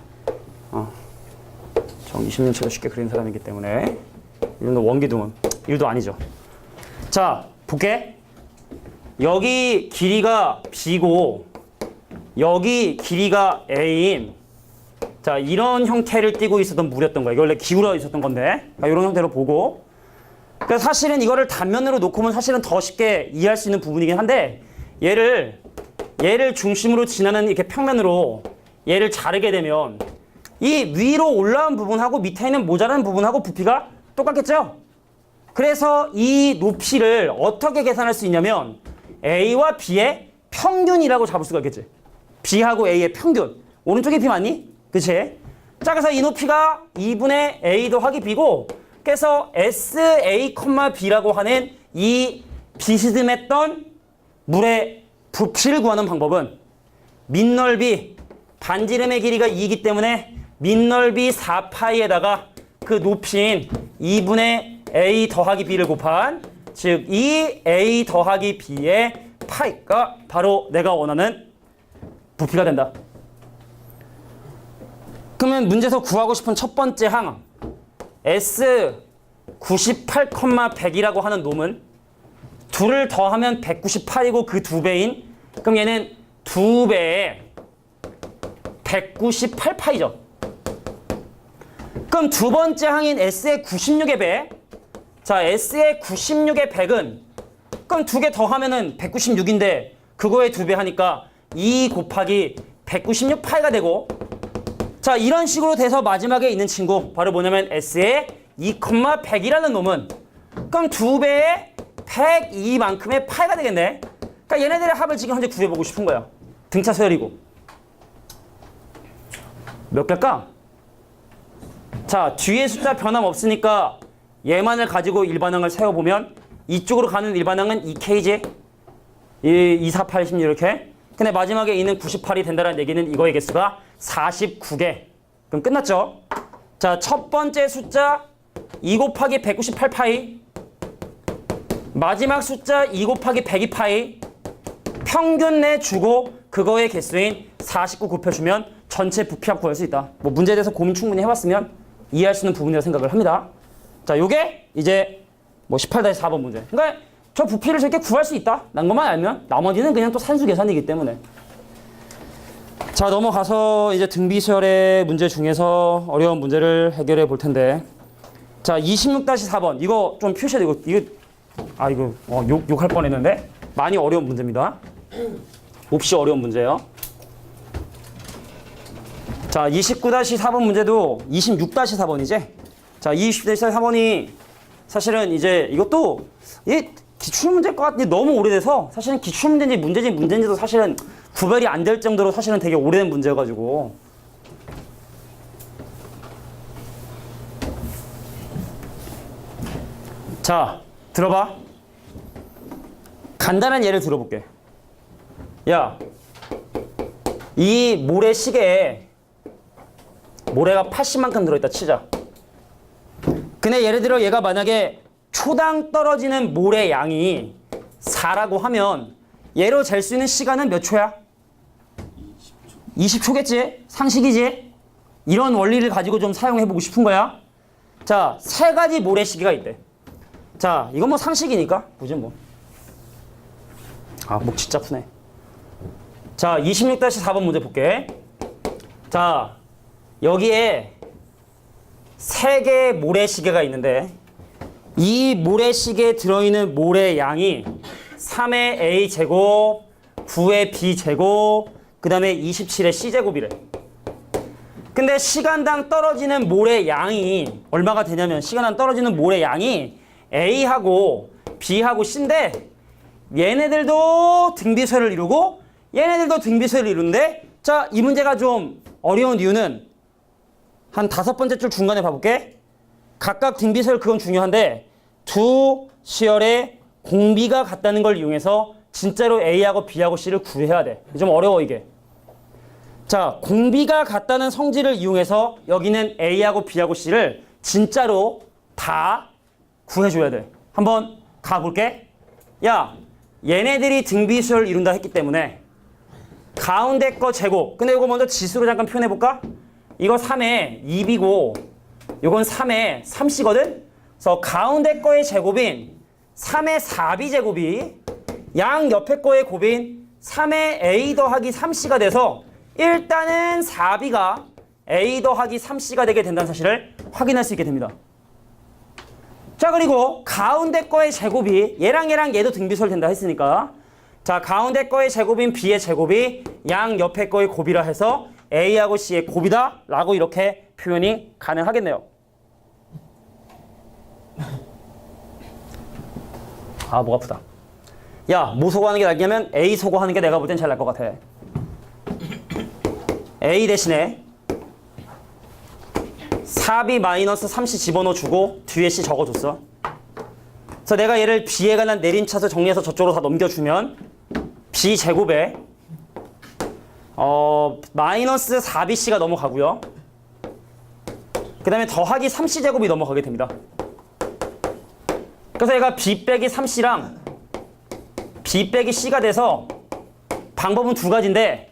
정 20년차도 쉽게 그리는 사람이기 때문에 이런 원기둥은 1도 아니죠. 자, 볼게. 여기 길이가 B고 여기 길이가 A인 자, 이런 형태를 띠고 있었던 물이었던 거야. 이거 원래 기울어 있었던 건데 이런 형태로 보고 그래서 사실은 이거를 단면으로 놓고 보면 사실은 더 쉽게 이해할 수 있는 부분이긴 한데 얘를 중심으로 지나는 이렇게 평면으로 얘를 자르게 되면 이 위로 올라온 부분하고 밑에 있는 모자란 부분하고 부피가 똑같겠죠? 그래서 이 높이를 어떻게 계산할 수 있냐면 A와 B의 평균이라고 잡을 수가 있겠지. B하고 A의 평균. 오른쪽에 B 맞니? 그치? 자, 그래서 이 높이가 2분의 A 더하기 B고 그래서 SA, B라고 하는 이 비스듬했던 물의 부피를 구하는 방법은 밑넓이 반지름의 길이가 2이기 때문에 밑넓이 4파이에다가 그 높이인 2분의 A 더하기 B를 곱한 즉 이 A 더하기 B의 파이가 바로 내가 원하는 부피가 된다. 그러면 문제에서 구하고 싶은 첫 번째 항 S 98,100이라고 하는 놈은 둘을 더하면 198이고 그 2배인 그럼 얘는 2배에 198파이죠. 그럼 두 번째 항인 S의 96의 배 자, S의 96의 100은 그럼 두 개 더하면은 196인데 그거에 2배 하니까 2 곱하기 196파이가 되고 자, 이런 식으로 돼서 마지막에 있는 친구 바로 뭐냐면 S의 2,100이라는 놈은 그럼 2배에 102만큼의 파이가 되겠네. 그러니까 얘네들의 합을 지금 현재 구해보고 싶은 거야. 등차 서열이고 몇 개일까? 자, 뒤에 숫자 변함없으니까 얘만을 가지고 일반항을 세워보면 이쪽으로 가는 일반항은 2K지 2, 4, 8, 16 이렇게 근데 마지막에 있는 98이 된다는 얘기는 이거의 개수가 49개 그럼 끝났죠? 자, 첫 번째 숫자 2 곱하기 198파이 마지막 숫자 2 곱하기 102파이 평균 내주고 그거의 개수인 49 곱해주면 전체 부피합 구할 수 있다. 뭐 문제에 대해서 고민 충분히 해봤으면 이해할 수 있는 부분이라고 생각을 합니다. 자, 요게 이제 뭐 18-4번 문제. 그러니까 저 부피를 저렇게 구할 수 있다. 난 것만 알면 나머지는 그냥 또 산수 계산이기 때문에. 자, 넘어가서 이제 등비수열의 문제 중에서 어려운 문제를 해결해 볼 텐데. 자, 26-4번. 이거 좀 표시해. 이거 욕할 뻔했는데 많이 어려운 문제입니다. 몹시 어려운 문제예요. 자, 29-4번 문제도 26-4번이지. 자, 20-4번이 사실은 이제 이것도 기출문제일 것 같은데 너무 오래돼서 사실은 기출문제인지 문제인지도 사실은 구별이 안 될 정도로 사실은 되게 오래된 문제여가지고. 자, 들어봐. 간단한 예를 들어볼게. 야, 이 모래시계에 모래가 80만큼 들어있다 치자. 근데 예를 들어 얘가 만약에 초당 떨어지는 모래 양이 4라고 하면 얘로 잴 수 있는 시간은 몇 초야? 20초겠지? 상식이지? 이런 원리를 가지고 좀 사용해보고 싶은 거야. 자, 세 가지 모래시계가 있대. 자, 이건 뭐 상식이니까 굳이 뭐. 아, 목 진짜 푸네. 자, 26-4번 문제 볼게. 자, 여기에 세 개의 모래시계가 있는데 이 모래시계에 들어있는 모래 양이 3의 A제곱, 9의 B제곱, 그 다음에 27의 C제곱이래. 근데 시간당 떨어지는 모래 양이 얼마가 되냐면 시간당 떨어지는 모래 양이 A하고 B하고 C인데 얘네들도 등비소를 이루고 얘네들도 등비소를 이루는데 자, 이 문제가 좀 어려운 이유는 한 5번째 줄 중간에 봐볼게. 각각 등비소를 그건 중요한데 두 수열의 공비가 같다는 걸 이용해서 진짜로 A하고 B하고 C를 구해야 돼. 좀 어려워 이게. 자, 공비가 같다는 성질을 이용해서 여기는 A하고 B하고 C를 진짜로 다 구해줘야 돼. 한번 가볼게. 야, 얘네들이 등비수열을 이룬다 했기 때문에 가운데 거 제곱. 근데 이거 먼저 지수로 잠깐 표현해볼까? 이거 3의 2B고 이건 3의 3C거든? 그래서 가운데 거의 제곱인 3의 4B 제곱이 양 옆에 거의 곱인 3의 A 더하기 3C가 돼서 일단은 4B가 A 더하기 3C가 되게 된다는 사실을 확인할 수 있게 됩니다. 자, 그리고 가운데 거의 제곱이 얘랑 얘도 등비수열 된다 했으니까 자, 가운데 거의 제곱인 B의 제곱이 양 옆에 거의 곱이라 해서 A하고 C의 곱이다 라고 이렇게 표현이 가능하겠네요. 아, 목 아프다. 야, 뭐 소거하는 게 낫냐면 A 소거하는 게 내가 볼 땐 제일 나을 것 같아. A 대신에 4B-3C 집어넣어주고 뒤에 C 적어줬어. 그래서 내가 얘를 B에 관한 내림차수 정리해서 저쪽으로 다 넘겨주면 B 제곱에 마이너스 4BC가 넘어가고요. 그 다음에 더하기 3C 제곱이 넘어가게 됩니다. 그래서 얘가 B 빼기 3C랑 B 빼기 C가 돼서 방법은 두 가지인데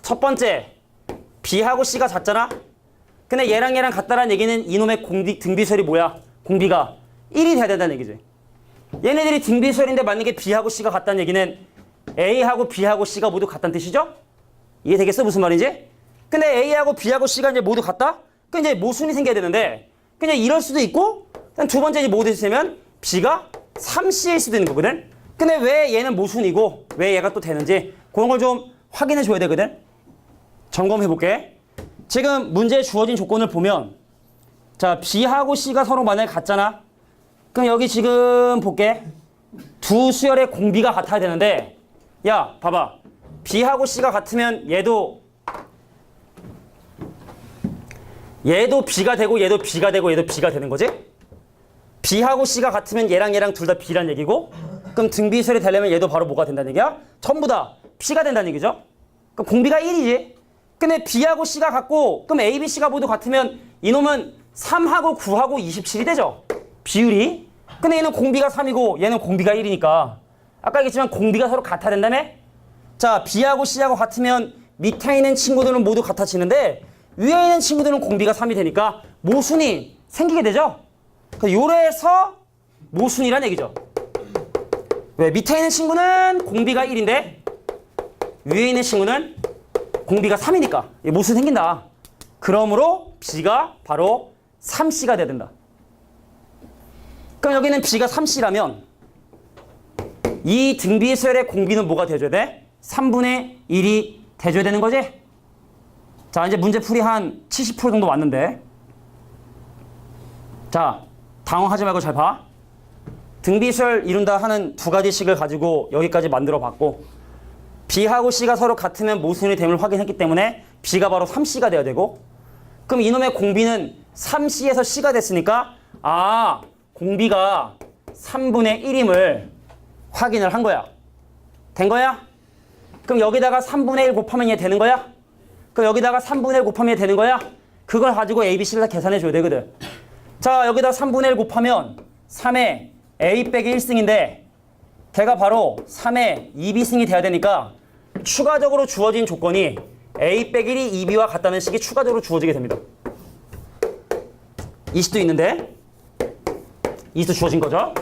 첫 번째 B하고 C가 같잖아? 근데 얘랑 같다라는 얘기는 이놈의 등비수열이 뭐야? 공비가 1이 돼야 된다는 얘기지. 얘네들이 등비수열인데 만약에 B하고 C가 같다는 얘기는 A하고 B하고 C가 모두 같다는 뜻이죠? 이해되겠어? 무슨 말인지? 근데 A하고 B하고 C가 이제 모두 같다? 그럼 이제 모순이 생겨야 되는데 그냥 이럴 수도 있고 두 번째 이제 모두 있으면 B가 3C일 수도 있는 거거든? 근데 왜 얘는 모순이고 왜 얘가 또 되는지 그런 걸 좀 확인해 줘야 되거든? 점검해 볼게. 지금 문제에 주어진 조건을 보면 자, B하고 C가 서로 만약에 같잖아? 그럼 여기 지금 볼게. 두 수열의 공비가 같아야 되는데 야, 봐봐. B하고 C가 같으면 얘도 B가 되고 얘도 B가 되고 얘도 B가 되는 거지? B하고 C가 같으면 얘랑 둘 다 B란 얘기고 그럼 등비수열이 되려면 얘도 바로 뭐가 된다는 얘기야? 전부 다 B가 된다는 얘기죠? 그럼 공비가 1이지. 근데 B하고 C가 같고 그럼 A, B, C가 모두 같으면 이놈은 3하고 9하고 27이 되죠? 비율이. 근데 얘는 공비가 3이고 얘는 공비가 1이니까 아까 얘기했지만 공비가 서로 같아야 된다며? 자, B하고 C하고 같으면 밑에 있는 친구들은 모두 같아지는데 위에 있는 친구들은 공비가 3이 되니까 모순이 생기게 되죠? 요래서 모순이란 얘기죠. 왜? 밑에 있는 친구는 공비가 1인데 위에 있는 친구는 공비가 3이니까 모순이 생긴다. 그러므로 B가 바로 3C가 돼야 된다. 그럼 여기는 B가 3C라면 이 등비수열의 공비는 뭐가 돼줘야 돼? 3분의 1이 돼줘야 되는 거지? 자, 이제 문제 풀이 한 70% 정도 왔는데 자, 당황하지 말고 잘 봐. 등비수열 이룬다 하는 두 가지씩을 가지고 여기까지 만들어 봤고 B하고 C가 서로 같으면 모순이 됨을 확인했기 때문에 B가 바로 3C가 돼야 되고 그럼 이놈의 공비는 3C에서 C가 됐으니까 아, 공비가 3분의 1임을 확인을 한 거야. 된 거야? 그럼 여기다가 3분의 1 곱하면 얘 되는 거야? 그럼 여기다가 3분의 1 곱하면 얘 되는 거야? 그걸 가지고 A, B, C를 다 계산해 줘야 되거든. 자, 여기다 3분의 1 곱하면 3의 A 빼기 1승인데 걔가 바로 3의 2B승이 돼야 되니까 추가적으로 주어진 조건이 A 빼기 1이 2B와 같다는 식이 추가적으로 주어지게 됩니다. 이 식도 있는데 이 식도 주어진 거죠.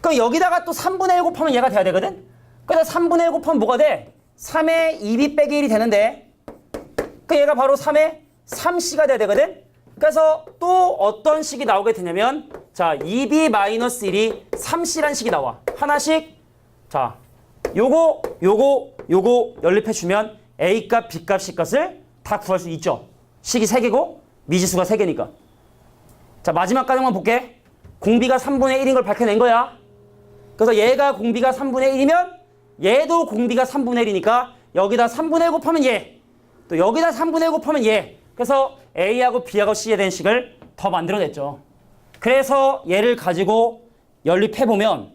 그럼 여기다가 또 3분의 1 곱하면 얘가 돼야 되거든. 그래서 3분의 1 곱하면 뭐가 돼? 3의 2B 빼기 1이 되는데 그 얘가 바로 3의 3C가 돼야 되거든. 그래서 또 어떤 식이 나오게 되냐면 자 2B-1이 3C란 식이 나와. 하나씩 자 요거 연립해주면 A값, B값, C값을 다 구할 수 있죠. 식이 3개고 미지수가 3개니까. 자 마지막 가정만 볼게. 공비가 3분의 1인 걸 밝혀낸 거야. 그래서 얘가 공비가 3분의 1이면 얘도 공비가 3분의 1이니까 여기다 3분의 1 곱하면 얘. 또 여기다 3분의 1 곱하면 얘. 그래서 A하고 B하고 C에 대한 식을 더 만들어냈죠. 그래서 얘를 가지고 연립해보면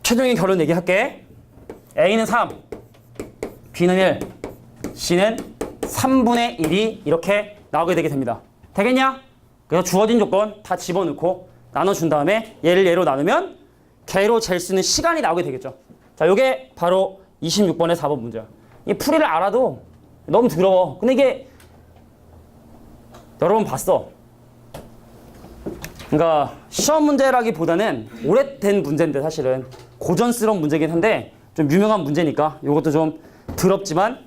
최종의 결론 얘기할게. A는 3, B는 1, C는 3분의 1이 이렇게 나오게 되게 됩니다. 되겠냐? 그래서 주어진 조건 다 집어넣고 나눠준 다음에 얘를 얘로 나누면 걔로 잴 수 있는 시간이 나오게 되겠죠. 자, 요게 바로 26번의 4번 문제야. 이 풀이를 알아도 너무 더러워. 근데 이게 여러 번 봤어. 그러니까 시험 문제라기보다는 오래된 문제인데 사실은 고전스러운 문제긴 한데 좀 유명한 문제니까 이것도 좀 더럽지만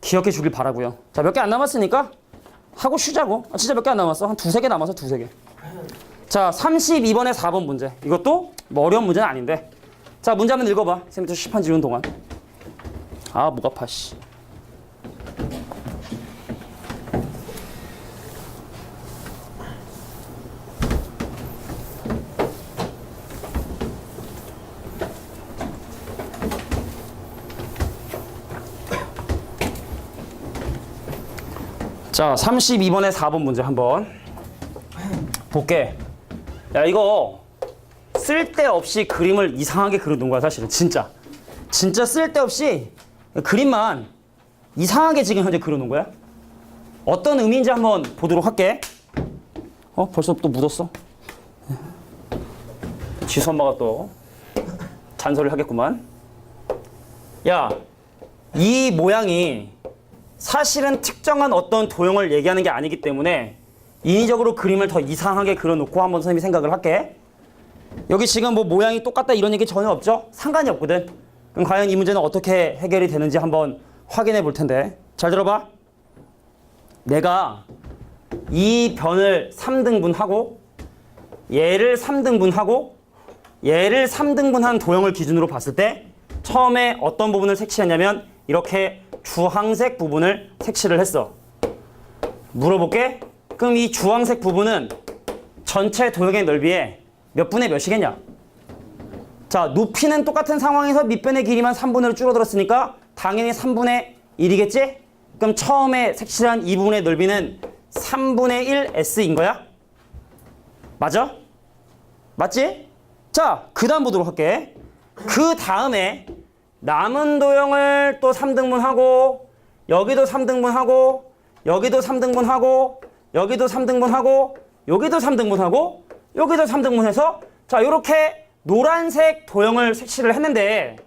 기억해 주길 바라고요. 자, 몇 개 안 남았으니까 하고 쉬자고. 진짜 몇 개 안 남았어. 한 두세 개 남았어. 두세 개. 자, 32번의 4번 문제. 이것도 뭐 어려운 문제는 아닌데. 자, 문제 한번 읽어봐. 쌤부터 시판 지우는 동안. 아, 목 아파, 씨. 자, 32번의 4번 문제 한번 볼게. 야, 이거 쓸데없이 그림을 이상하게 그려놓은 거야, 사실은. 진짜 쓸데없이 그림만 이상하게 지금 현재 그려놓은 거야. 어떤 의미인지 한번 보도록 할게. 벌써 또 묻었어. 지수 엄마가 또 잔소리를 하겠구만. 야, 이 모양이 사실은 특정한 어떤 도형을 얘기하는 게 아니기 때문에 인위적으로 그림을 더 이상하게 그려놓고 한번 선생님이 생각을 할게. 여기 지금 뭐 모양이 똑같다 이런 얘기 전혀 없죠? 상관이 없거든. 그럼 과연 이 문제는 어떻게 해결이 되는지 한번 확인해 볼 텐데. 잘 들어봐. 내가 이 변을 3등분하고 얘를 3등분하고 얘를 3등분한 도형을 기준으로 봤을 때 처음에 어떤 부분을 색칠했냐면 이렇게 주황색 부분을 색칠을 했어. 물어볼게. 그럼 이 주황색 부분은 전체 도형의 넓이에 몇 분의 몇이겠냐? 자, 높이는 똑같은 상황에서 밑변의 길이만 3분의 1로 줄어들었으니까 당연히 3분의 1이겠지? 그럼 처음에 색칠한 이 부분의 넓이는 3분의 1 S인 거야? 맞아? 맞지? 자, 그 다음 보도록 할게. 그 다음에 남은 도형을 또 3등분하고 여기도 3등분하고 여기도 3등분하고 여기도 3등분하고 여기도 3등분하고 여기도 3등분해서 자, 요렇게 노란색 도형을 색칠을 했는데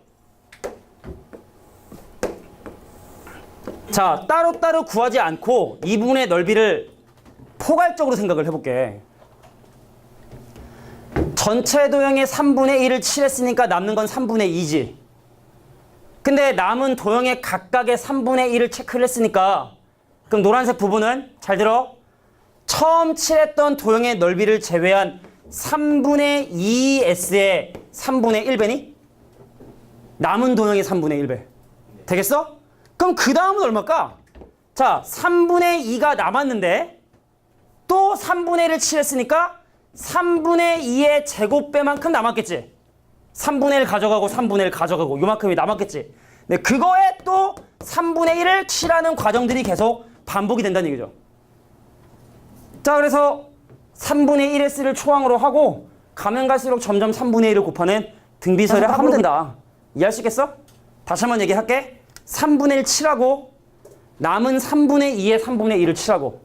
자, 따로따로 구하지 않고 이 부분의 넓이를 포괄적으로 생각을 해볼게. 전체 도형의 3분의 1을 칠했으니까 남는 건 3분의 2지. 근데 남은 도형의 각각의 3분의 1을 체크를 했으니까 그럼 노란색 부분은 잘 들어. 처음 칠했던 도형의 넓이를 제외한 3분의 2S의 3분의 1배니? 남은 도형의 3분의 1배. 되겠어? 그럼 그 다음은 얼마일까? 자, 3분의 2가 남았는데 또 3분의 1을 칠했으니까 3분의 2의 제곱배만큼 남았겠지? 3분의 1 가져가고 3분의 1 가져가고 요만큼이 남았겠지? 근데 그거에 또 3분의 1을 칠하는 과정들이 계속 반복이 된다는 얘기죠. 자, 그래서 3분의 1의 S를 초항으로 하고 가면 갈수록 점점 3분의 1을 곱하는 등비설을 하면 된다. 이해할 수 있겠어? 다시 한번 얘기할게. 3분의 1 칠하고 남은 3분의 2의 3분의 1을 칠하고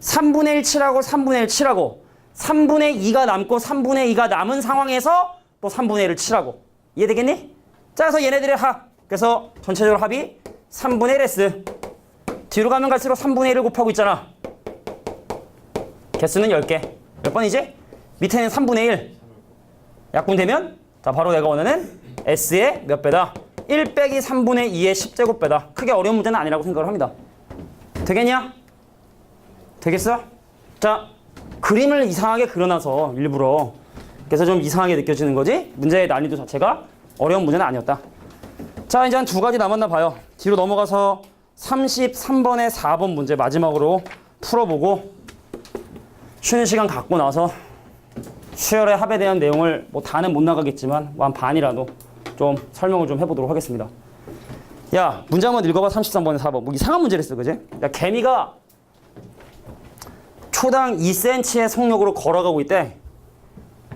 3분의 1 칠하고 3분의 1 칠하고 3분의 2가 남고 3분의 2가 남은 상황에서 또 3분의 1을 칠하고. 이해되겠니? 자, 그래서 얘네들의 합. 그래서 전체적으로 합이 3분의 1s. 뒤로 가면 갈수록 3분의 1을 곱하고 있잖아. 개수는 10개. 몇 번이지? 밑에는 3분의 1. 약분되면 자 바로 내가 원하는 s의 몇 배다? 1 빼기 3분의 2의 10제곱배다. 크게 어려운 문제는 아니라고 생각을 합니다. 되겠냐? 되겠어? 자, 그림을 이상하게 그려놔서 일부러 그래서 좀 이상하게 느껴지는 거지 문제의 난이도 자체가 어려운 문제는 아니었다. 자, 이제 한 두 가지 남았나 봐요. 뒤로 넘어가서 33번에 4번 문제 마지막으로 풀어보고 쉬는 시간 갖고 나서 수열의 합에 대한 내용을 뭐 다는 못 나가겠지만 한 반이라도 좀 설명을 좀 해보도록 하겠습니다. 야, 문제 한번 읽어봐. 33번에 4번. 뭐 이상한 문제를 했어, 그지? 야, 개미가 초당 2cm의 속력으로 걸어가고 있대.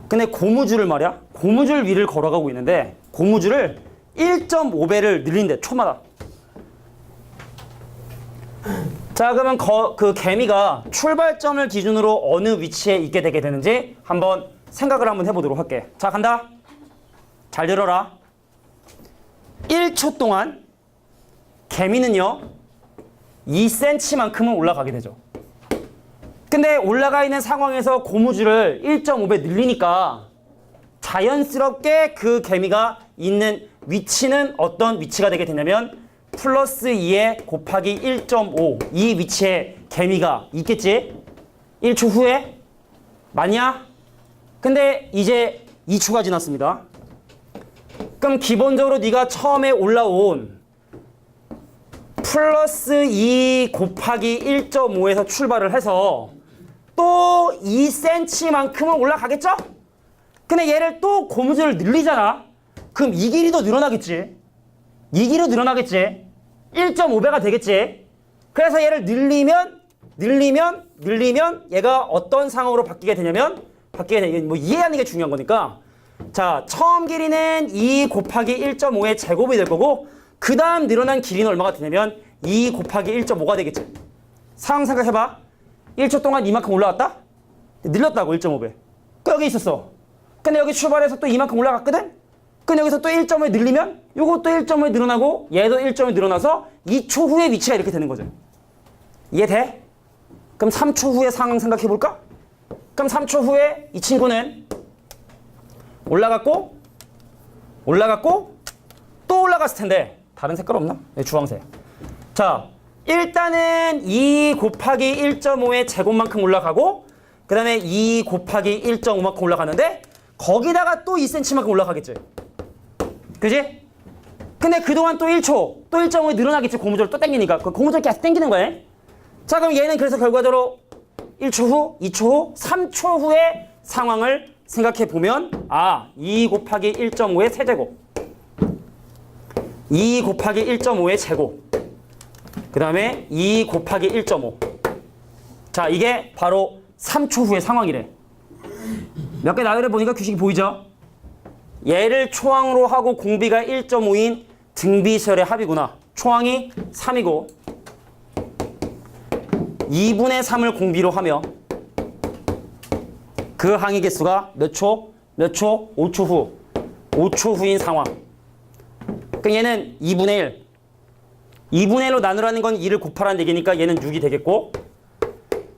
근데 고무줄을 말이야. 고무줄 위를 걸어가고 있는데 고무줄을 1.5배를 늘린대, 초마다. 자, 그러면 그 개미가 출발점을 기준으로 어느 위치에 있게 되게 되는지 한번 생각을 한번 해보도록 할게. 자, 간다. 잘 들어라. 1초 동안 개미는요 2cm만큼은 올라가게 되죠. 근데 올라가 있는 상황에서 고무줄을 1.5배 늘리니까 자연스럽게 그 개미가 있는 위치는 어떤 위치가 되게 되냐면 플러스 2에 곱하기 1.5 이 위치에 개미가 있겠지? 1초 후에? 맞냐? 근데 이제 2초가 지났습니다. 그럼 기본적으로 네가 처음에 올라온 플러스 2 곱하기 1.5에서 출발을 해서 또 2cm만큼은 올라가겠죠? 근데 얘를 또 고무줄을 늘리잖아. 그럼 이 길이도 늘어나겠지. 이 길이도 늘어나겠지. 1.5배가 되겠지. 그래서 얘를 늘리면 얘가 어떤 상황으로 바뀌게 되냐면 뭐 이해하는 게 중요한 거니까 자, 처음 길이는 2 곱하기 1.5의 제곱이 될 거고 그 다음 늘어난 길이는 얼마가 되냐면 2 곱하기 1.5가 되겠지. 상황 생각해봐. 1초 동안 이만큼 올라왔다? 늘렸다고 1.5배. 그 여기 있었어. 근데 여기 출발해서 또 이만큼 올라갔거든? 그럼 여기서 또 1.5에 늘리면 요것도 1.5에 늘어나고 얘도 1.5에 늘어나서 2초 후에 위치가 이렇게 되는 거죠. 이해돼? 그럼 3초 후의 상황 생각해볼까? 그럼 3초 후에 이 친구는 올라갔고 또 올라갔을 텐데 다른 색깔 없나? 네, 주황색. 자, 일단은 2 곱하기 1.5의 제곱만큼 올라가고 그 다음에 2 곱하기 1.5만큼 올라가는데 거기다가 또 2cm만큼 올라가겠지. 그지? 근데 그동안 또 1초 또 1.5에 늘어나겠지. 고무줄을 또 당기니까 그 고무줄 계속 당기는 거야. 자, 그럼 얘는 그래서 결과적으로 1초 후, 2초 후, 3초 후의 상황을 생각해 보면 2 곱하기 1.5의 세제곱 2 곱하기 1.5의 제곱 그 다음에 2 곱하기 1.5 자, 이게 바로 3초 후의 상황이래. 몇 개 나열해 보니까 규칙이 보이죠? 얘를 초항으로 하고 공비가 1.5인 등비설의 합이구나. 초항이 3이고 2분의 3을 공비로 하며 그 항의 개수가 몇 초? 5초 후. 5초 후인 상황. 그럼 얘는 2분의 1. 2분의 1로 나누라는 건 2를 곱하라는 얘기니까 얘는 6이 되겠고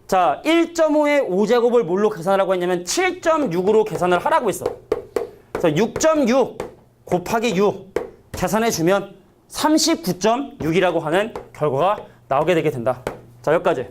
자, 1.5의 5제곱을 뭘로 계산하라고 했냐면 7.6으로 계산을 하라고 했어. 그래서 6.6 곱하기 6 계산해주면 39.6이라고 하는 결과가 나오게 되게 된다. 자, 여기까지.